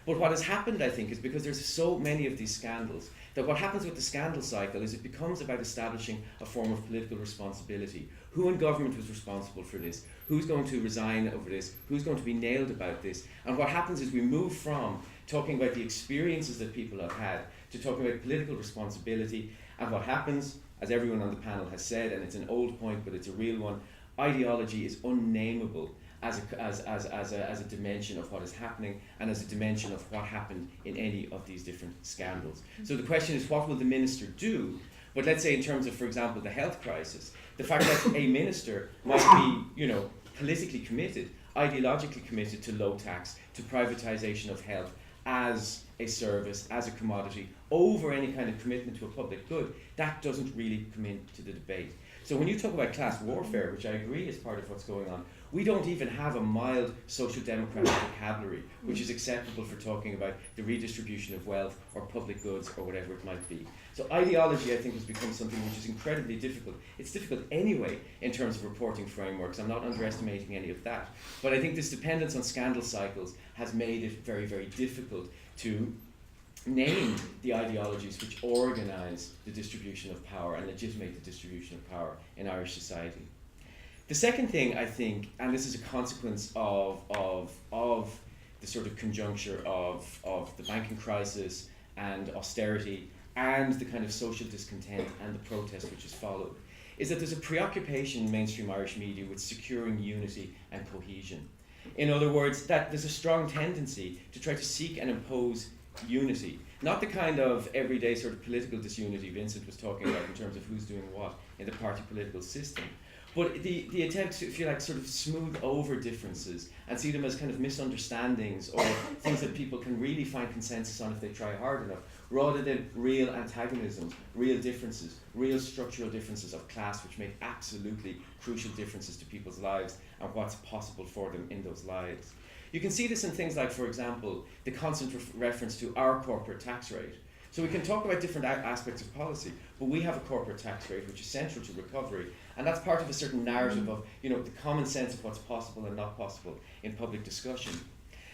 But what has happened, I think, is because there's so many of these scandals, that what happens with the scandal cycle is it becomes about establishing a form of political responsibility. Who in government was responsible for this? Who's going to resign over this? Who's going to be nailed about this? And what happens is we move from talking about the experiences that people have had to talking about political responsibility. And what happens, as everyone on the panel has said, and it's an old point but it's a real one, ideology is unnameable as a dimension of what is happening and as a dimension of what happened in any of these different scandals. So the question is, what will the minister do? But let's say in terms of, for example, the health crisis, the fact that a minister might be, politically committed, ideologically committed to low tax, to privatisation of health as a service, as a commodity, over any kind of commitment to a public good, that doesn't really come into the debate. So when you talk about class warfare, which I agree is part of what's going on, we don't even have a mild social democratic vocabulary which is acceptable for talking about the redistribution of wealth or public goods or whatever it might be. So ideology, I think, has become something which is incredibly difficult. It's difficult anyway in terms of reporting frameworks. I'm not underestimating any of that. But I think this dependence on scandal cycles has made it very, very difficult to name the ideologies which organise the distribution of power and legitimate the distribution of power in Irish society. The second thing, I think, and this is a consequence of the sort of conjuncture of the banking crisis and austerity and the kind of social discontent and the protest which has followed, is that there's a preoccupation in mainstream Irish media with securing unity and cohesion. In other words, that there's a strong tendency to try to seek and impose unity, not the kind of everyday sort of political disunity Vincent was talking about in terms of who's doing what in the party political system, but the attempt to, if you like, sort of smooth over differences and see them as kind of misunderstandings or things that people can really find consensus on if they try hard enough, rather than real antagonisms, real differences, real structural differences of class which make absolutely crucial differences to people's lives and what's possible for them in those lives. You can see this in things like, for example, the constant reference to our corporate tax rate. So we can talk about different aspects of policy, but we have a corporate tax rate which is central to recovery, and that's part of a certain narrative of, the common sense of what's possible and not possible in public discussion.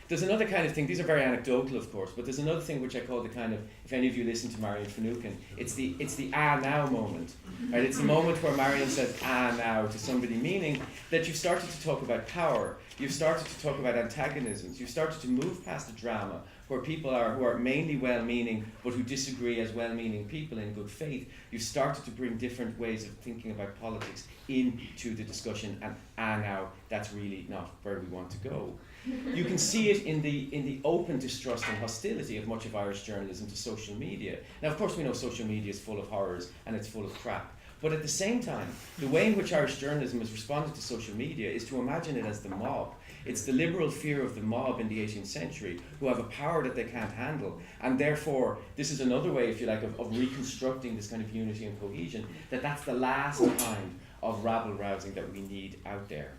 There's another kind of thing, these are very anecdotal of course, but there's another thing which I call the kind of, if any of you listen to Marion Finucane, it's the ah now moment. Right? It's the moment where Marion says ah now to somebody, meaning that you've started to talk about power, you've started to talk about antagonisms, you've started to move past the drama where people who are mainly well-meaning but who disagree as well-meaning people in good faith. You've started to bring different ways of thinking about politics into the discussion, and now that's really not where we want to go. You can see it in the open distrust and hostility of much of Irish journalism to social media. Now, of course, we know social media is full of horrors and it's full of crap. But at the same time, the way in which Irish journalism has responded to social media is to imagine it as the mob. It's the liberal fear of the mob in the 18th century who have a power that they can't handle. And therefore, this is another way, if you like, of reconstructing this kind of unity and cohesion, that's the last kind of rabble-rousing that we need out there.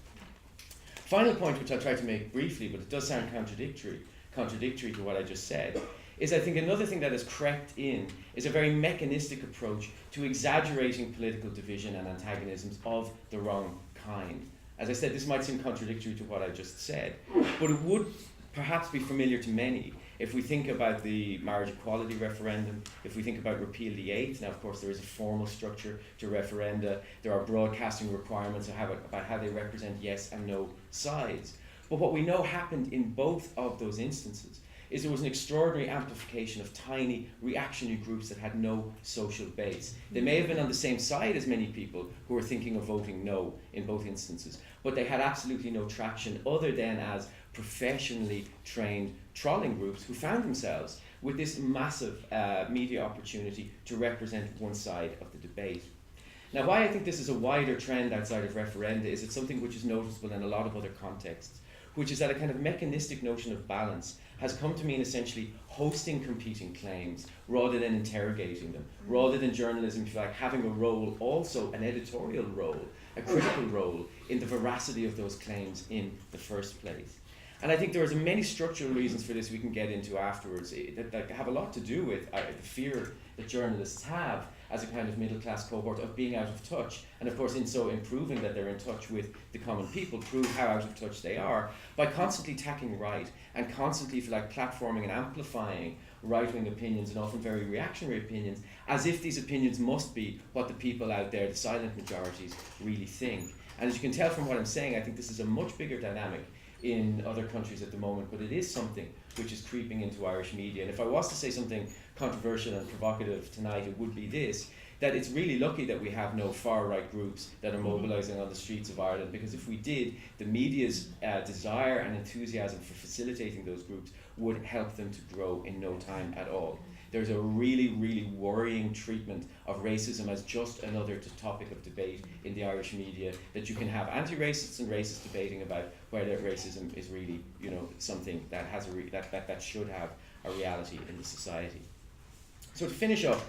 Final point, which I'll try to make briefly, but it does sound contradictory to what I just said, is I think another thing that has crept in is a very mechanistic approach to exaggerating political division and antagonisms of the wrong kind. As I said, this might seem contradictory to what I just said, but it would perhaps be familiar to many if we think about the marriage equality referendum, if we think about repeal the 8th. Now, of course, there is a formal structure to referenda. There are broadcasting requirements about how they represent yes and no sides. But what we know happened in both of those instances is there was an extraordinary amplification of tiny reactionary groups that had no social base. They may have been on the same side as many people who were thinking of voting no in both instances, but they had absolutely no traction other than as professionally trained trolling groups who found themselves with this massive media opportunity to represent one side of the debate. Now, why I think this is a wider trend outside of referenda is it's something which is noticeable in a lot of other contexts, which is that a kind of mechanistic notion of balance has come to mean essentially hosting competing claims rather than interrogating them, rather than journalism, if you like, having a role, also an editorial role, a critical role in the veracity of those claims in the first place. And I think there are many structural reasons for this we can get into afterwards that have a lot to do with the fear that journalists have as a kind of middle class cohort of being out of touch, and of course in so improving that they're in touch with the common people, prove how out of touch they are by constantly tacking right and constantly, if you like, platforming and amplifying right-wing opinions and often very reactionary opinions as if these opinions must be what the people out there, the silent majorities, really think. And as you can tell from what I'm saying, I think this is a much bigger dynamic in other countries at the moment, but it is something which is creeping into Irish media. And if I was to say something controversial and provocative tonight, it would be this, that it's really lucky that we have no far-right groups that are mobilising on the streets of Ireland, because if we did, the media's desire and enthusiasm for facilitating those groups would help them to grow in no time at all. There's a really, really worrying treatment of racism as just another topic of debate in the Irish media, that you can have anti-racists and racists debating about whether racism is really, you know, something that has that should have a reality in the society. So to finish up,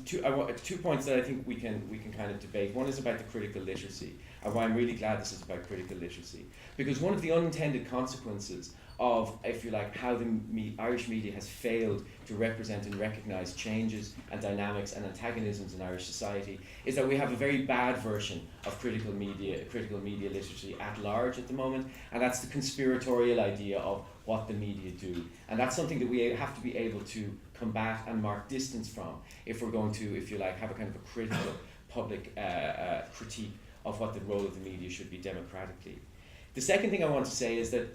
two points that I think we can kind of debate. One is about the critical literacy, and why I'm really glad this is about critical literacy, because one of the unintended consequences of, if you like, how the Irish media has failed to represent and recognise changes and dynamics and antagonisms in Irish society is that we have a very bad version of critical media literacy at large at the moment, and that's the conspiratorial idea of what the media do. And that's something that we have to be able to combat and mark distance from if we're going to, if you like, have a kind of a critical public critique of what the role of the media should be democratically. The second thing I want to say is that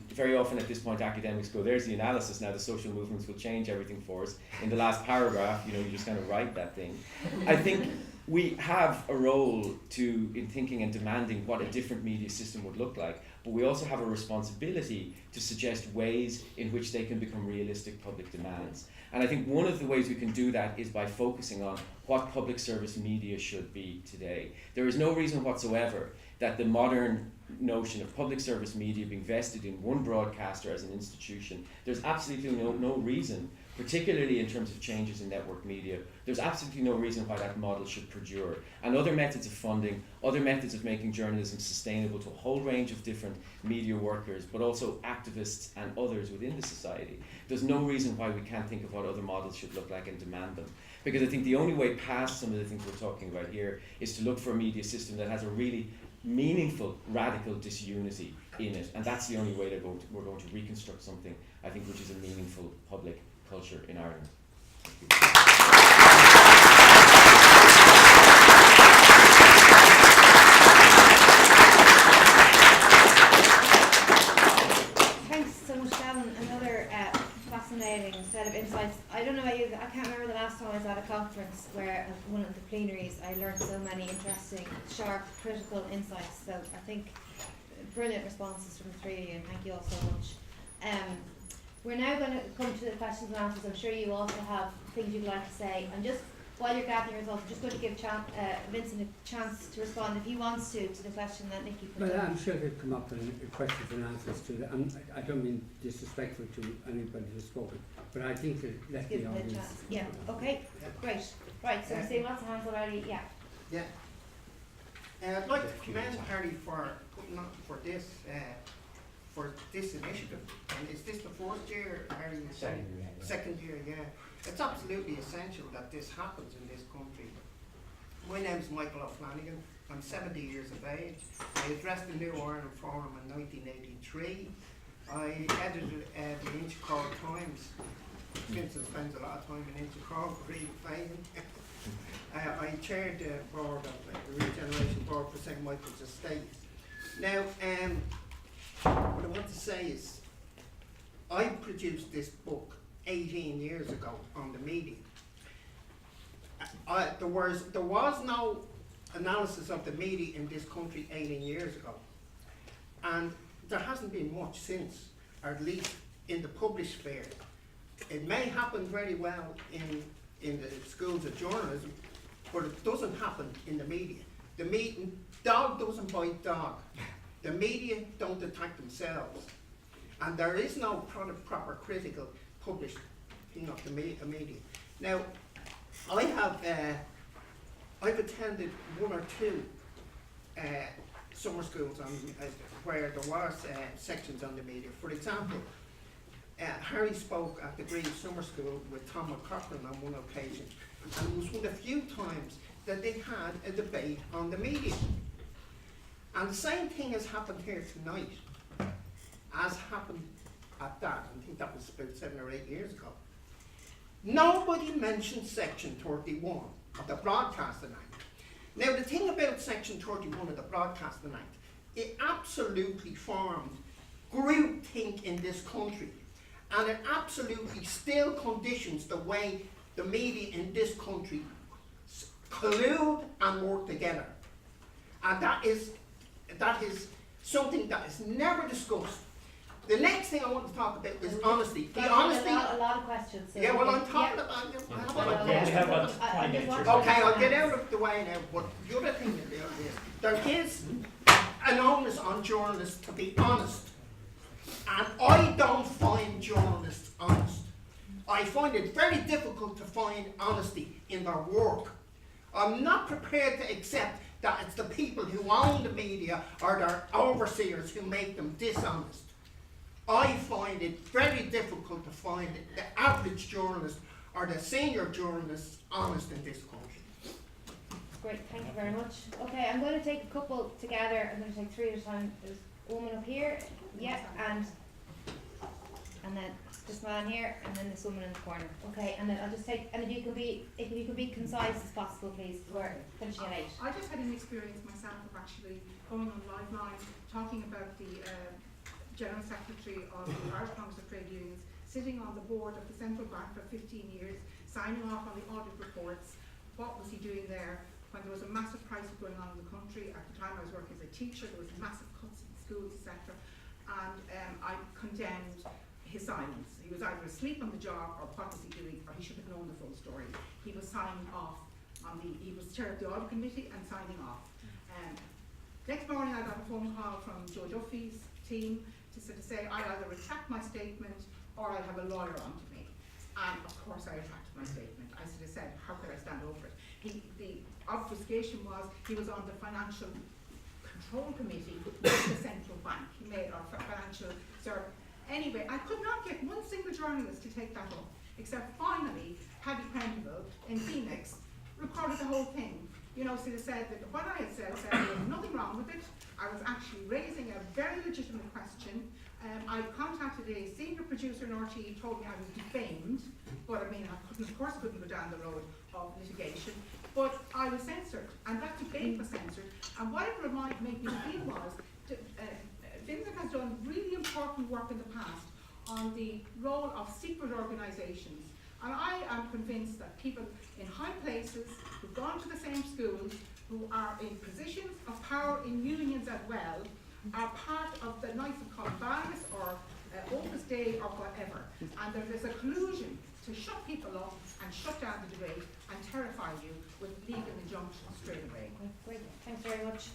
very often at this point academics go, there's the analysis, now the social movements will change everything for us. In the last paragraph, you know, you just kind of write that thing. I think we have a role in thinking and demanding what a different media system would look like, but we also have a responsibility to suggest ways in which they can become realistic public demands. And I think one of the ways we can do that is by focusing on what public service media should be today. There is no reason whatsoever that the modern notion of public service media being vested in one broadcaster as an institution, there's absolutely no reason, particularly in terms of changes in network media, there's absolutely no reason why that model should perdure. And other methods of funding, other methods of making journalism sustainable to a whole range of different media workers, but also activists and others within the society, there's no reason why we can't think of what other models should look like and demand them. Because I think the only way past some of the things we're talking about here is to look for a media system that has a really meaningful radical disunity in it, and that's the only way we're going to reconstruct something, I think, which is a meaningful public culture in Ireland. Thanks so much, Gavin. Another fascinating set of insights. I don't know about you, I can't remember the last time I was at a conference where at one of the plenaries I learned so many interesting, sharp, critical insights. So I think brilliant responses from the three of you, and thank you all so much. We're now going to come to the questions and answers. I'm sure you also have things you'd like to say. And just while you're gathering results, I'm just going to give Vincent a chance to respond if he wants to the question that Nikki put Well, down. I'm sure they'll come up with questions and answers to that. I don't mean disrespectful to anybody who's spoken, but I think that let Give the them a audience. chance. Yeah, okay, great. Right, so we're seeing lots of hands already, yeah. Yeah. I'd like to commend Harry for putting on for this initiative. And is this the first year, Harry? Second year, yeah. It's absolutely essential that this happens in this country. My name is Michael O'Flanagan. I'm 70 years of age. I addressed the New Ireland Forum in 1983. I edited the Inchicore Times. Vincent spends a lot of time in Inchicore, reading fame. I chaired the board of the Regeneration Board for St. Michael's Estate. Now, what I want to say is, I produced this book 18 years ago on the media. There was no analysis of the media in this country 18 years ago, and there hasn't been much since, or at least in the published sphere. It may happen very well in the schools of journalism, but it doesn't happen in the media. The dog doesn't bite dog. The media don't attack themselves, and there is no proper critical published thing of the media. Now, I've attended one or two summer schools where there was sections on the media. For example, Harry spoke at the Green Summer School with Tom McCochran on one occasion, and it was one of the few times that they had a debate on the media. And the same thing has happened here tonight, as happened at that. I think that was about 7 or 8 years ago. Nobody mentioned Section 31 of the Broadcasting Act. Now, the thing about Section 31 of the Broadcasting Act, it absolutely formed groupthink in this country, and it absolutely still conditions the way the media in this country collude and work together. And that is something that is never discussed. The next thing I want to talk about is honesty. The honesty. A lot of questions. So yeah, well, I'm talking about. Okay, I'll get out of the way now. But the other thing is, there is an onus on journalists to be honest, and I don't find journalists honest. I find it very difficult to find honesty in their work. I'm not prepared to accept that it's the people who own the media or their overseers who make them dishonest. I find it very difficult to find the average journalist or the senior journalist honest in this country. Great, thank you very much. Okay, I'm going to take a couple together. I'm going to take 3 at a time. There's a woman up here, yeah, and then this man here, and then this woman in the corner. Okay, and then I'll just take, and if you can be concise as possible, please. We're finishing at 8. I just had an experience myself of actually going on live line, talking about the General Secretary of the Irish Congress of Trade Unions, sitting on the board of the Central Bank for 15 years, signing off on the audit reports. What was he doing there when there was a massive crisis going on in the country? At the time I was working as a teacher, there was massive cuts in schools, etc. And I condemned his silence. He was either asleep on the job, or what was he doing, or he should have known the full story. He was signing off on he was chair of the audit committee and signing off. Next morning I got a phone call from Joe Duffy's team to say I either retract my statement or I'll have a lawyer on to me. And of course I retracted my statement. I sort of said, how could I stand over it? The obfuscation was he was on the Financial Control Committee with the Central Bank. He made our financial service. Anyway, I could not get one single journalist to take that up, except finally Paddy Prendeville in Phoenix recorded the whole thing. You know, so they said that what I had said there was nothing wrong with it. I was actually raising a very legitimate question. I contacted a senior producer in RTE, told me I was defamed, but I mean, I couldn't go down the road of litigation. But I was censored, and that debate was censored. And what it made me feel was, Vincent has done really important work in the past on the role of secret organisations. And I am convinced that people in high places who've gone to the same schools, who are in positions of power in unions as well, are part of the likes of Columbanis or Opus Dei or whatever. And there's a collusion to shut people up and shut down the debate and terrify you with legal injunctions straight away. Great, thanks very much.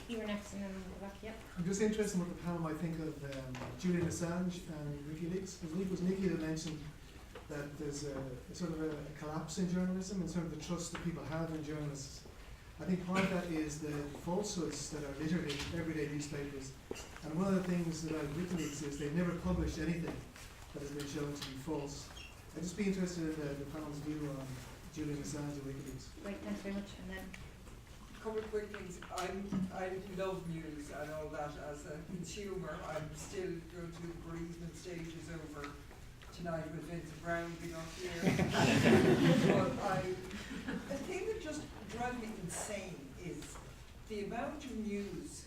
You were next, and then we'll go back. Yep. I'm just interested in what the panel might think of Julian Assange and WikiLeaks. I believe it was Nikki that mentioned that there's a sort of a collapse in journalism in terms of the trust that people have in journalists. I think part of that is the falsehoods that are littered in everyday newspapers. And one of the things about WikiLeaks is they've never published anything that has been shown to be false. I'd just be interested in the panel's view on Julian Assange and WikiLeaks. Great, thanks very much. And then couple of quick things. I love news and all that as a consumer. I'm still going through the bereavement stages over tonight with Vincent Brown being up here. But the thing that just drives me insane is the amount of news.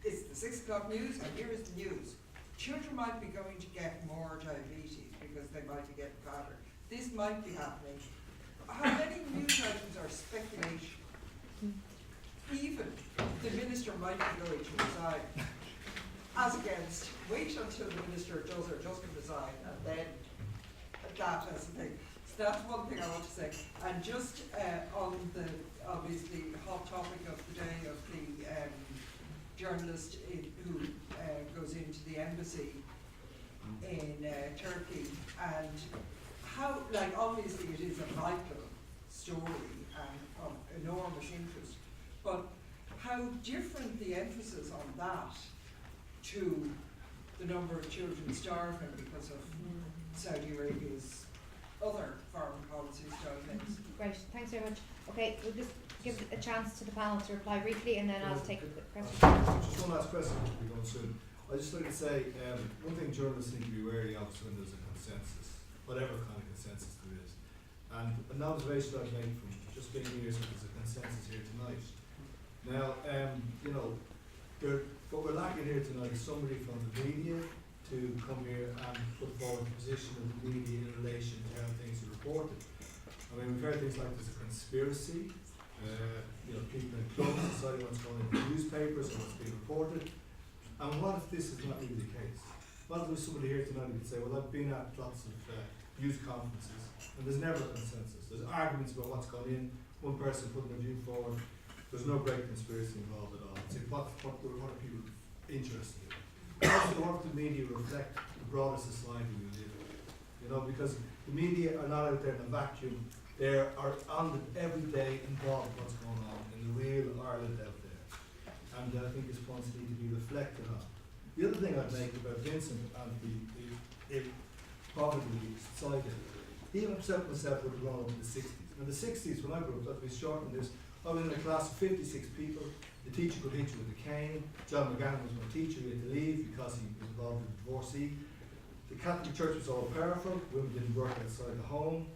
It's the 6 o'clock news, and here is the news. Children might be going to get more diabetes because they might be getting fatter. This might be happening. How many news items are speculation? Even the minister might be going to resign. As against, wait until the minister does or doesn't resign, and then that as a thing. So that's one thing I want to say. And just on the obviously hot topic of the day of the journalist who goes into the embassy in Turkey, and how, like, obviously it is a vital story and of enormous interest, but how different the emphasis on that to the number of children starving because of Saudi Arabia's other foreign policy style things. Great, thanks very much. Okay, we'll just give a chance to the panel to reply briefly, and then I'll take a quick question. Just one last question before we go soon. I just like to say, one thing journalists need to be wary of is when there's a consensus, whatever kind of consensus there is. And an observation I've made from just being here is that there's a consensus here tonight. Now, you know, what we're lacking here tonight is somebody from the media to come here and put forward the position of the media in relation to how things are reported. I mean, we've heard things like there's a conspiracy, you know, people in clubs deciding what's going in the newspapers and what's being reported. And what if this is not really the case? What if there's somebody here tonight who could say, well, I've been at lots of youth conferences, and there's never a consensus. There's arguments about what's gone in, one person putting a view forward. There's no great conspiracy involved at all. It's like, what are people interested in? Also, the work of the media reflect the broader society we live in. You know, because the media are not out there in a vacuum. They are on every day involved in what's going on in the real Ireland out there. And I think his points need to be reflected on. The other thing I'd make about Vincent and the poverty society, he himself would have grown up in the 60s. In the 60s, when I grew up, to be short on this, I was in a class of 56 people. The teacher could hit you with a cane. John McGann was my teacher. He had to leave because he was involved in a divorcee. The Catholic Church was all powerful. Women didn't work outside the home,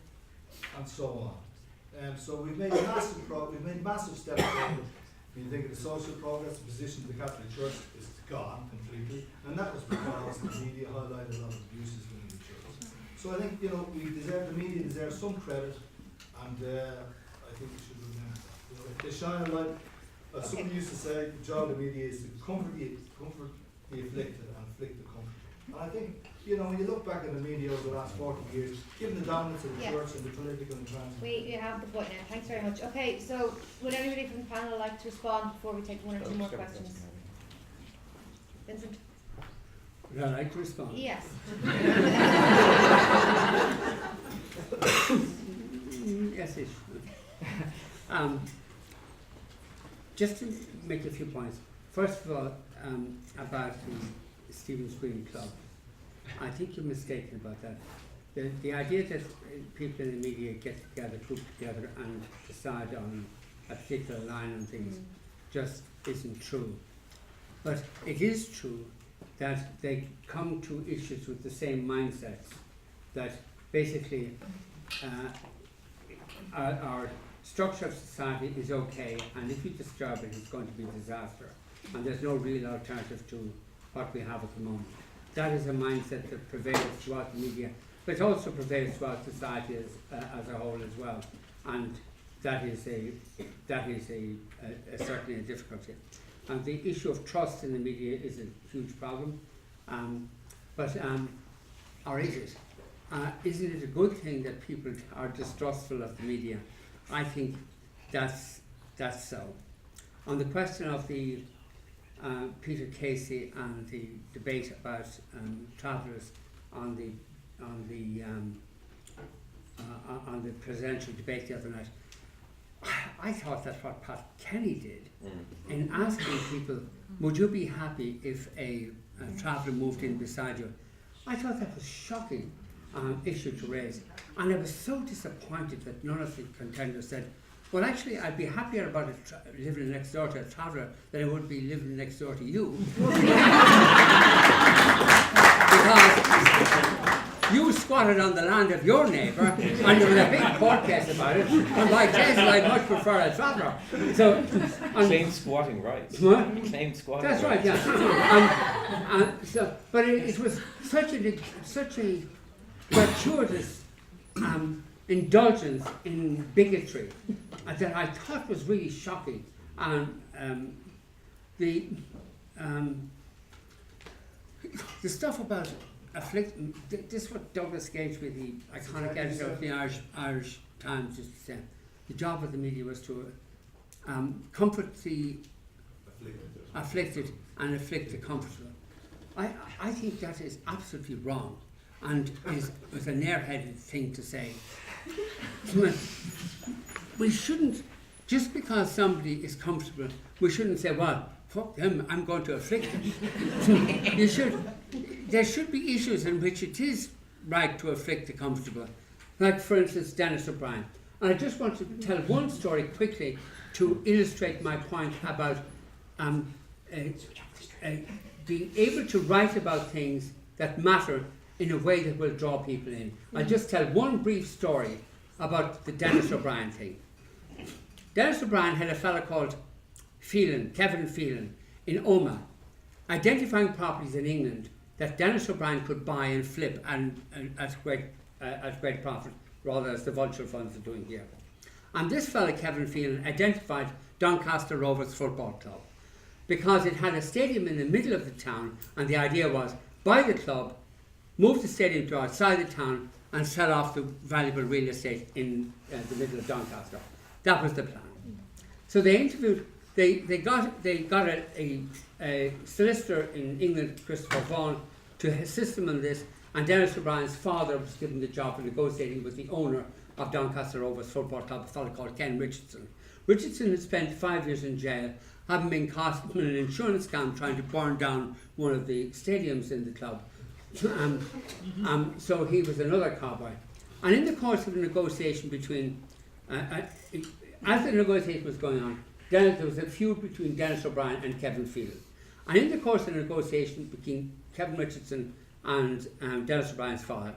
and so on. So we've made massive steps forward. When you think of the social progress, the position of the Catholic Church is gone completely, and that was because the media highlighted a lot of abuses within the church. So I think, you know, the media deserves some credit, and I think we should remember that. You know, they shine a light. As someone used to say, the job of the media is to comfort the afflicted and afflict the comforted. And I think, you know, when you look back at the media over the last 40 years, given the dominance of the church and the political and trans. We have the point now. Thanks very much. Okay, so would anybody from the panel like to respond before we take one or two more questions? Vincent? Would I like to respond? Yes. Yes, it should. Just to make a few points. First of all, about the Stephen's Green Club. I think you're mistaken about that. The idea that people in the media get together, group together and decide on a particular line on things just isn't true. But it is true that they come to issues with the same mindsets, that basically our structure of society is okay, and if you disturb it, it's going to be a disaster. And there's no real alternative to what we have at the moment. That is a mindset that prevails throughout the media, but it also prevails throughout society as a whole as well. And that is certainly a difficulty. And the issue of trust in the media is a huge problem. Or is it? Isn't it a good thing that people are distrustful of the media? I think that's so. On the question of the Peter Casey and the debate about travellers on the presidential debate the other night, I thought that's what Pat Kenny did in asking people, would you be happy if a traveller moved in beside you? I thought that was shocking issue to raise, and I was so disappointed that none of the contenders said, well, actually, I'd be happier about living next door to a traveller than I would be living next door to you. Because you squatted on the land of your neighbour, and there was a big court case about it, and my case, I much prefer a traveller. So, Claimed squatting rights. What? Claimed squatting That's rights. right, yeah. But it was such a gratuitous indulgence in bigotry that I thought was really shocking. And the stuff about afflicting, this is what Douglas Gage, with the iconic editor of the Irish Times, used to say. The job of the media was to comfort the afflicted and afflict the comfortable. I think that is absolutely wrong, and is a near-headed thing to say. We shouldn't, just because somebody is comfortable, we shouldn't say, well, fuck them, I'm going to afflict them. There should be issues in which it is right to afflict the comfortable. Like, for instance, Dennis O'Brien. And I just want to tell one story quickly to illustrate my point about being able to write about things that matter in a way that will draw people in. I'll just tell one brief story about the Dennis O'Brien thing. Dennis O'Brien had a fellow called Kevin Phelan, in Omagh, identifying properties in England that Dennis O'Brien could buy and flip and at great profit, rather as the vulture funds are doing here. And this fellow, Kevin Phelan, identified Doncaster Rovers Football Club because it had a stadium in the middle of the town, and the idea was buy the club, move the stadium to outside the town, and sell off the valuable real estate in the middle of Doncaster. That was the plan. So they interviewed. They got a solicitor in England, Christopher Vaughan, to assist them in this, and Dennis O'Brien's father was given the job of negotiating with the owner of Doncaster Rovers Football Club, a fellow called Ken Richardson. Richardson had spent 5 years in jail, having been caught in an insurance scam trying to burn down one of the stadiums in the club. So he was another cowboy. And in the course of the negotiation between, as the negotiation was going on, there was a feud between Dennis O'Brien and Kevin Phelan. And in the course of the negotiation between Kevin Richardson and Dennis O'Brien's father,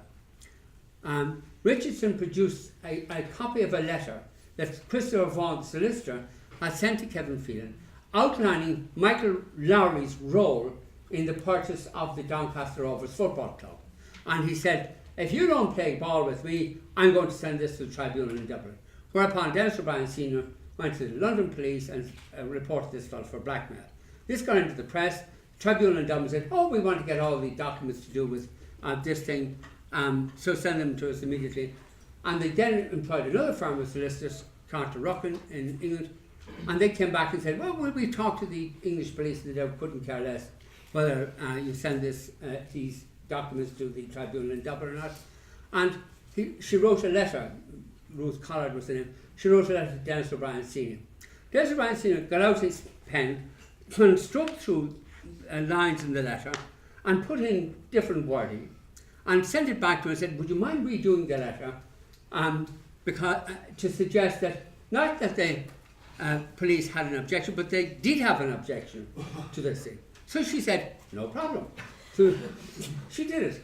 Richardson produced a copy of a letter that Christopher Vaughan, the solicitor, had sent to Kevin Phelan, outlining Michael Lowry's role in the purchase of the Doncaster Rovers Football Club. And he said, if you don't play ball with me, I'm going to send this to the tribunal in Dublin. Whereupon Dennis O'Brien Sr. went to the London police and reported this fellow for blackmail. This got into the press. The tribunal in Dublin said, oh, we want to get all the documents to do with this thing, so send them to us immediately. And they then employed another firm of solicitors, Carter Ruckin in England, and they came back and said, well, will we talk to the English police? And they couldn't care less whether you send these documents to the tribunal in Dublin or not. And she wrote a letter, Ruth Collard was the name, she wrote a letter to Dennis O'Brien Sr. Dennis O'Brien Sr. got out his pen and stroked through lines in the letter and put in different wording and sent it back to her and said, would you mind redoing the letter because to suggest that, not that the police had an objection, but they did have an objection to this thing. So she said, no problem. So she did it.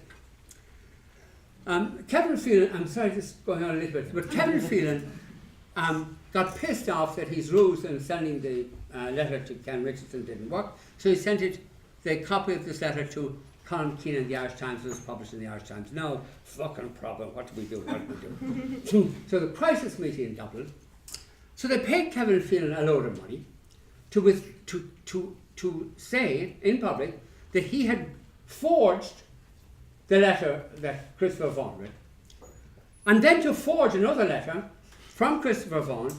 Kevin Phelan, I'm sorry, just going on a little bit, but Kevin Phelan got pissed off that his ruse in sending the letter to Ken Richardson didn't work, so he sent the copy of this letter to Colin Keane in the Irish Times. It was published in the Irish Times. No fucking problem. What do we do? So the crisis meeting in Dublin. So they paid Kevin Phelan a load of money to say in public that he had forged the letter that Christopher Vaughan read, and then to forge another letter from Christopher Vaughan,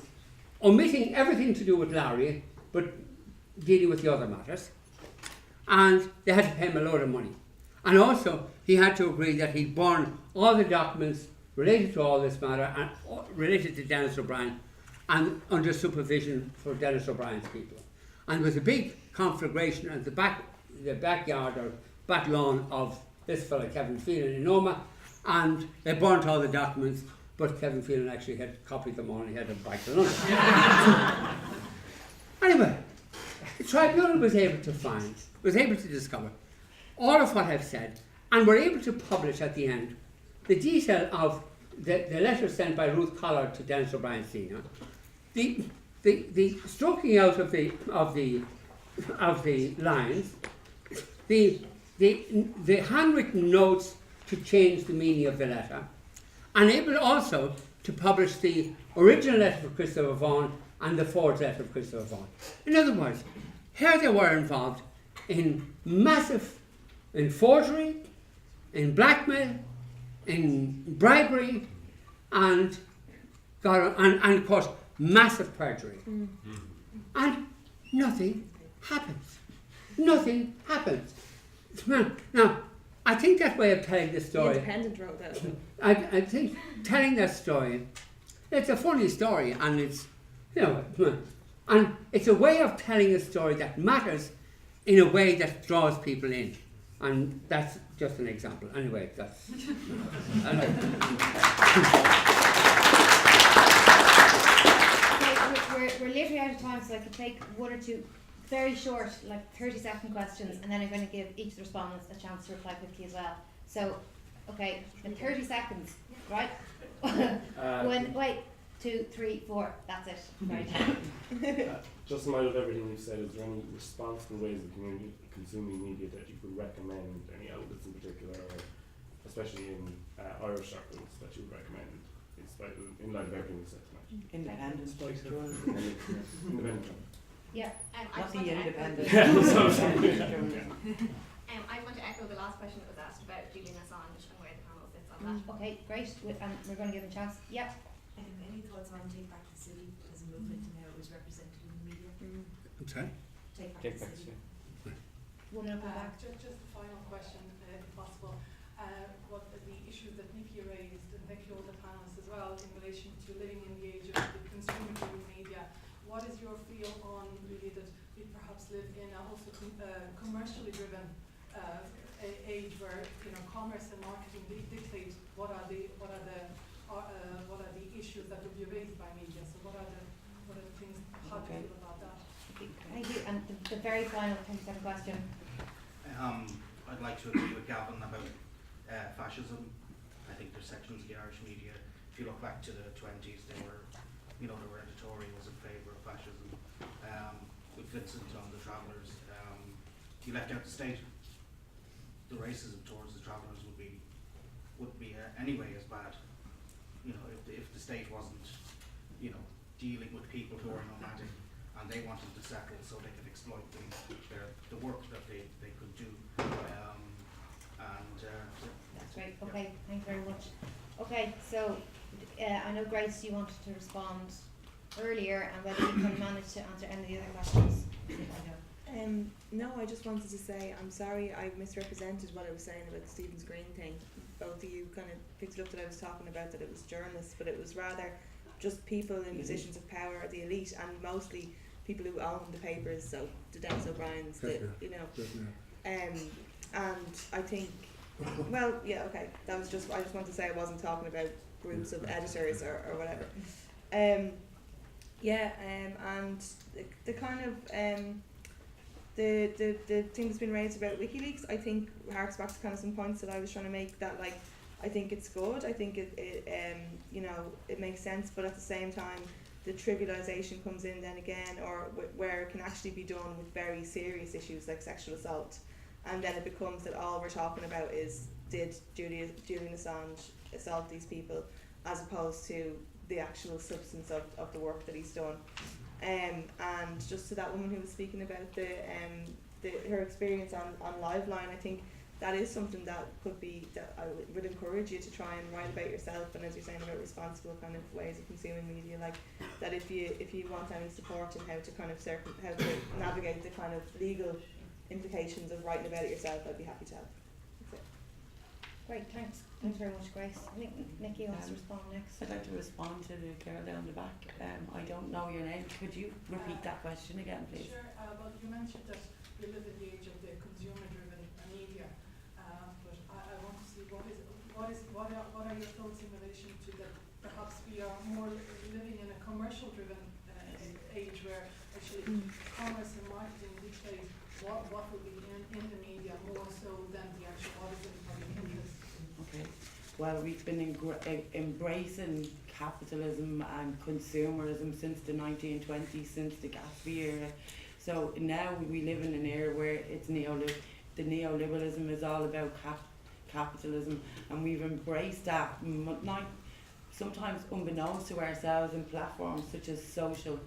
omitting everything to do with Lowry, but dealing with the other matters. And they had to pay him a load of money. And also, he had to agree that he'd burn all the documents related to all this matter and related to Dennis O'Brien, and under supervision for Dennis O'Brien's people. And there was a big conflagration at the backyard or back lawn of this fellow Kevin Phelan in Omagh, and they burnt all the documents, but Kevin Phelan actually had copied them all and he had them back to London. Anyway, the tribunal was able to discover all of what I've said, and were able to publish at the end the detail of the letter sent by Ruth Collard to Dennis O'Brien Senior, the stroking out of the lines, the handwritten notes to change the meaning of the letter, and able also to publish the original letter of Christopher Vaughan and the forged letter of Christopher Vaughan. In other words, here they were involved in in forgery, in blackmail, in bribery, and of course massive perjury. And nothing happens. Nothing happens. Now, I think that way of telling the story. The Independent wrote that. I think telling that story, it's a funny story, and it's, and it's a way of telling a story that matters in a way that draws people in, and that's just an example. Anyway, that's. We're literally out of time, so I could take one or two very short, like 30-second questions, and then I'm going to give each of the respondents a chance to reply quickly as well. So, okay, in 30 seconds, right? Wait, 2, 3, 4, that's it. Right. Just in light of everything you've said, is there any responsible ways of consuming media that you could recommend, any outlets in particular, or especially in Irish circles, that you would recommend, in light of everything you said tonight? Independent journalism. Independent. Yeah. Not the independent. I want to echo the last question that was asked about Julian Assange and where the panel sits on that. Okay, great. We're going to give him a chance. Yep. Any thoughts on Take Back the City as a movement and how it was represented in the media? I'm sorry? Take Back the City. One minute back. Just a final question, if possible. What the issues that Nikki raised, and thank you all the panelists as well, in relation to living in the age of the consumer-driven media. What is your feel on really that we perhaps live in a also commercially driven age where commerce and marketing dictate what are the issues that will be raised by media? So what are the things? How do you feel about that? Thank you. And the very final 10-second question. I'd like to agree with Gavin about fascism. I think there's sections of the Irish media. If you look back to the 20s, there were editorials in favour of fascism. With Vincent on the Travellers, he left out the state. The racism towards the Travellers would be anyway as bad. If the state wasn't, dealing with people who are nomadic and they wanted to settle so they could exploit the work that they could do. That's great. Okay, thank you very much. Okay, so I know Grace, you wanted to respond earlier, and whether you can manage to answer any of the other questions. No, I just wanted to say I'm sorry I misrepresented what I was saying about the Stephen's Green thing. Both of you kind of picked it up that I was talking about that it was journalists, but it was rather just people in positions of power, the elite, and mostly people who own the papers, so the Dennis O'Briens, and I think, well, yeah, okay, that was just, I just want to say I wasn't talking about groups of editors or whatever. And the kind of the thing that's been raised about WikiLeaks, I think harks back to kind of some points that I was trying to make, that like I think it's good, I think it makes sense, but at the same time the trivialisation comes in then again, or where it can actually be done with very serious issues like sexual assault, and then it becomes that all we're talking about is did Julian Assange assault these people, as opposed to the actual substance of the work that he's done. And just to that woman who was speaking about her experience on Liveline, I think that is something that could be, that I would encourage you to try and write about yourself, and as you're saying about responsible kind of ways of consuming media, like that if you want any support in how to kind of how to navigate the kind of legal implications of writing about it yourself, I'd be happy to help. That's it. Great, thanks. Thanks very much, Grace. I think Nikki wants to respond next. I'd like to respond to the girl down the back. I don't know your name. Could you repeat that question again, please? Sure. Well, you mentioned that we live in the age of the consumer-driven media, but I want to see what what are your thoughts in relation to that? Perhaps we are more living in a commercial driven age where actually commerce and marketing dictate what will be in the media more so than the actual what is in public interest. Okay. Well, we've been embracing capitalism and consumerism since the 1920s, since the Gatsby era. So now we live in an era where it's the neoliberalism is all about capitalism, and we've embraced that, sometimes unbeknownst to ourselves, in platforms such as social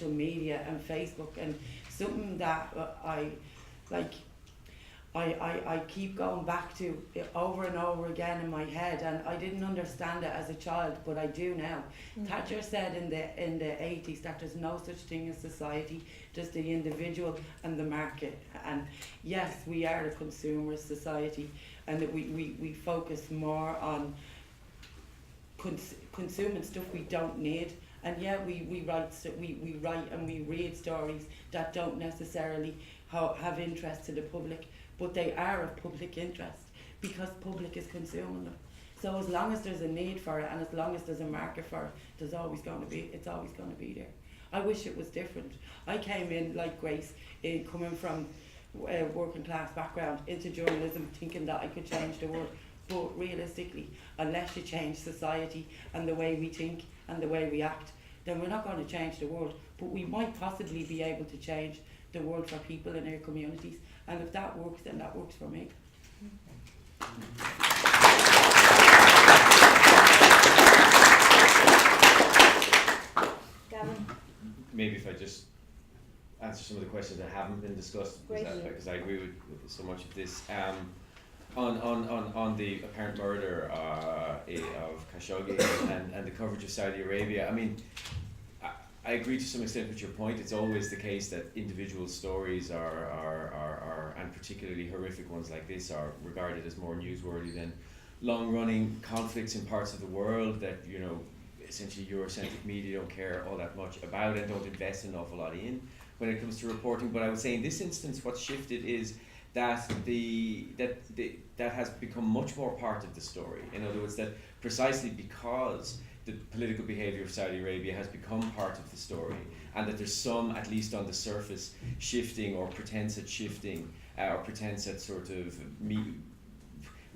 media and Facebook, and something that I keep going back to over and over again in my head, and I didn't understand it as a child, but I do now. Thatcher said in the 80s that there's no such thing as society, just the individual and the market. And yes, we are a consumer society, and that we focus more on consuming stuff we don't need. And yeah, we write and we read stories that don't necessarily have interest to the public, but they are of public interest because public is consuming them. So as long as there's a need for it, and as long as there's a market for it, it's always going to be there. I wish it was different. I came in like Grace, coming from a working class background into journalism, thinking that I could change the world. But realistically, unless you change society and the way we think and the way we act, then we're not going to change the world. But we might possibly be able to change the world for people in our communities. And if that works, then that works for me. Gavin? Maybe if I just answer some of the questions that haven't been discussed, because I agree with so much of this. On the apparent murder of Khashoggi and the coverage of Saudi Arabia, I mean, I agree to some extent with your point. It's always the case that individual stories are and particularly horrific ones like this are regarded as more newsworthy than long-running conflicts in parts of the world that, you know, essentially Eurocentric media don't care all that much about and don't invest an awful lot in when it comes to reporting. But I would say in this instance what's shifted is that that has become much more part of the story. In other words, that precisely because the political behaviour of Saudi Arabia has become part of the story, and that there's some, at least on the surface, shifting or pretense at shifting, or pretense at sort of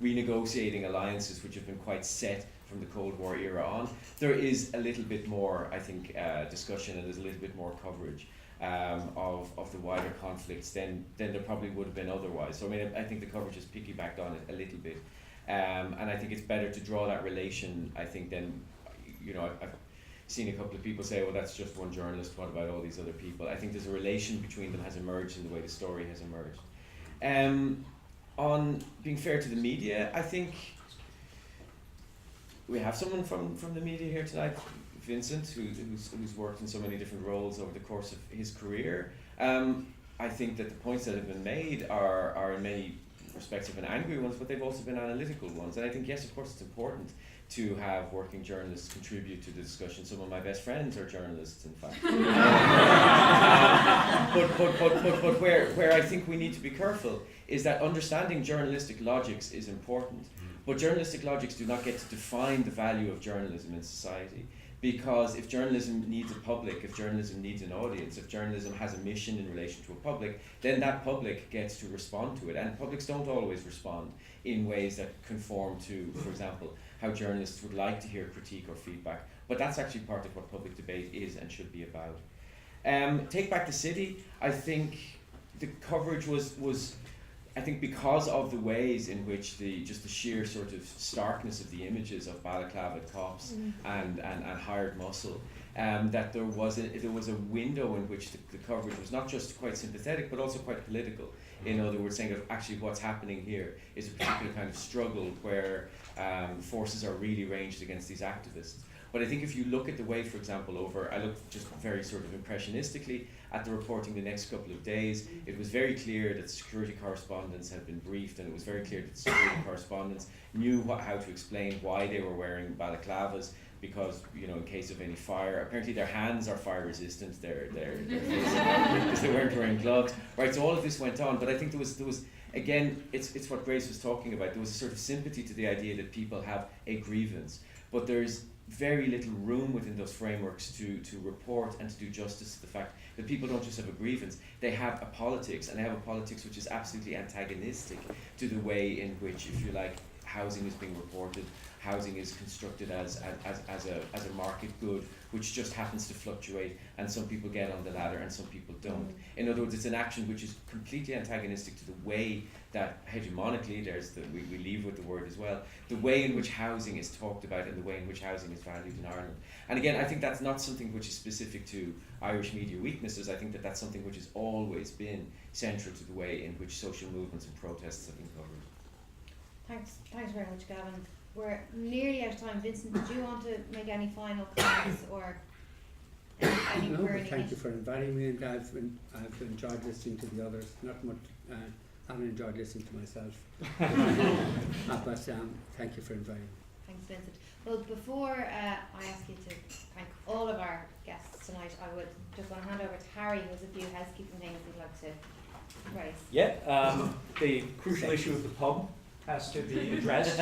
renegotiating alliances which have been quite set from the Cold War era on, there is a little bit more, I think, discussion, and there's a little bit more coverage of the wider conflicts than there probably would have been otherwise. So I mean, I think the coverage has piggybacked on it a little bit, and I think it's better to draw that relation, I think, than, you know, I've seen a couple of people say, well, that's just one journalist, what about all these other people? I think there's a relation between them has emerged in the way the story has emerged. On being fair to the media, I think we have someone from the media here tonight, Vincent, who's worked in so many different roles over the course of his career. I think that the points that have been made are in many respects have been angry ones, but they've also been analytical ones. And I think, yes, of course, it's important to have working journalists contribute to the discussion. Some of my best friends are journalists, in fact. But where I think we need to be careful is that understanding journalistic logics is important, but journalistic logics do not get to define the value of journalism in society. Because if journalism needs a public, if journalism needs an audience, if journalism has a mission in relation to a public, then that public gets to respond to it. And publics don't always respond in ways that conform to, for example, how journalists would like to hear critique or feedback. But that's actually part of what public debate is and should be about. Take Back the City, I think the coverage was I think because of the ways in which the sheer sort of starkness of the images of balaclava cops and hired muscle, that there was a window in which the coverage was not just quite sympathetic but also quite political. In other words, saying that actually what's happening here is a particular kind of struggle where forces are really ranged against these activists. But I think if you look at the way, for example, I looked just very sort of impressionistically at the reporting the next couple of days, it was very clear that security correspondents had been briefed, and it was very clear that security correspondents knew how to explain why they were wearing balaclavas, because, you know, in case of any fire, apparently their hands are fire resistant, because they weren't wearing gloves, right? So all of this went on, but I think there was again, it's what Grace was talking about. There was a sort of sympathy to the idea that people have a grievance, but there's very little room within those frameworks to report and to do justice to the fact that people don't just have a grievance, they have a politics, and they have a politics which is absolutely antagonistic to the way in which, if you like, housing is being reported, housing is constructed as a market good, which just happens to fluctuate, and some people get on the ladder and some people don't. In other words, it's an action which is completely antagonistic to the way that hegemonically, we leave with the word as well, the way in which housing is talked about and the way in which housing is valued in Ireland. And again, I think that's not something which is specific to Irish media weaknesses. I think that that's something which has always been central to the way in which social movements and protests have been covered. Thanks very much, Gavin. We're nearly out of time. Vincent, did you want to make any final comments or any No, burning? but thank you for inviting me, and I've enjoyed listening to the others. Not much. I haven't enjoyed listening to myself. But thank you for inviting me. Thanks, Vincent. Well, before I ask you to thank all of our guests tonight, I would just want to hand over to Harry, who has a few housekeeping things he'd like to raise. Yeah, the crucial issue of the pub has to be addressed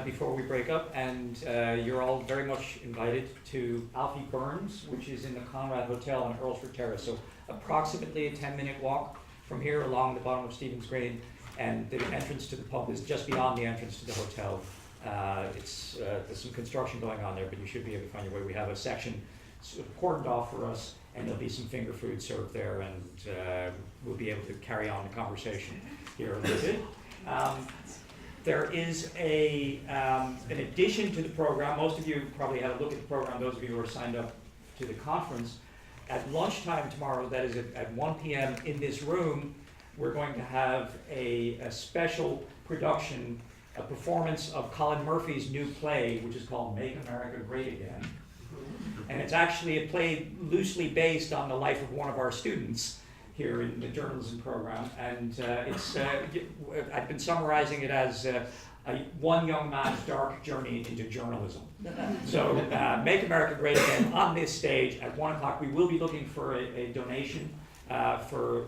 before we break up, and you're all very much invited to Alfie Burns, which is in the Conrad Hotel on Earlsford Terrace, so approximately a 10-minute walk from here along the bottom of Stephen's Green, and the entrance to the pub is just beyond the entrance to the hotel. There's some construction going on there, but you should be able to find your way. We have a section sort of cordoned off for us, and there'll be some finger food served there, and we'll be able to carry on the conversation here a little bit. There is an addition to the program. Most of you probably had a look at the program, those of you who are signed up to the conference. At lunchtime tomorrow, that is at 1 p.m. in this room, we're going to have a special production, a performance of Colin Murphy's new play, which is called Make America Great Again. And it's actually a play loosely based on the life of one of our students here in the journalism program, and I've been summarizing it as one young man's dark journey into journalism. So Make America Great Again on this stage at 1 o'clock. We will be looking for a donation for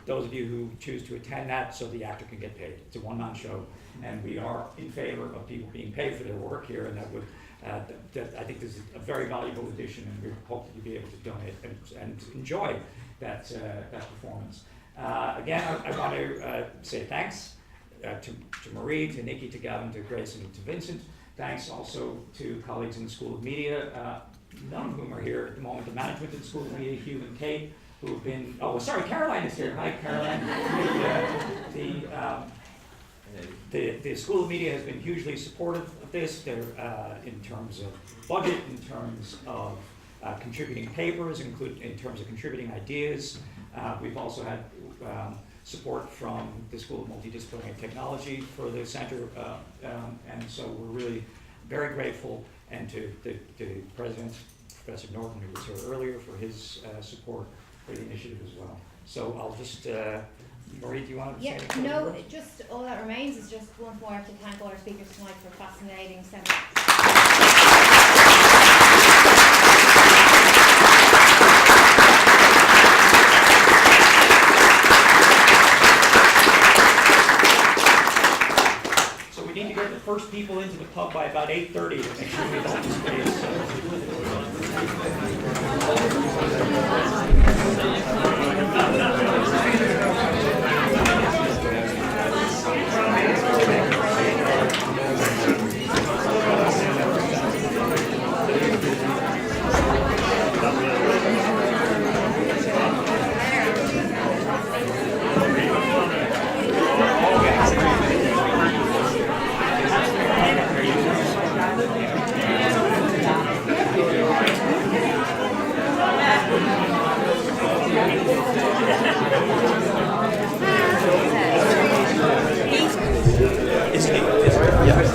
those of you who choose to attend that, so the actor can get paid. It's a one-man show, and we are in favor of people being paid for their work here, and that would I think this is a very valuable addition, and we hope that you'll be able to donate and enjoy that performance. Again, I want to say thanks to Marie, to Nikki, to Gavin, to Grace, and to Vincent. Thanks also to colleagues in the School of Media, none of whom are here at the moment. The management of the School of Media, Hugh and Kate, who have been, Caroline is here. Hi, Caroline. The School of Media has been hugely supportive of this. They're in terms of budget, in terms of contributing papers, in terms of contributing ideas. We've also had support from the School of Multidisciplinary Technology for the Centre, and so we're really very grateful, and to the President, Professor Norton, who was here earlier, for his support for the initiative as well. So I'll just, Marie, do you want to say anything? No, just all that remains is just once more to thank all our speakers tonight for a fascinating seminar. First people into the pub by about 8:30 to make sure we don't space. Yeah.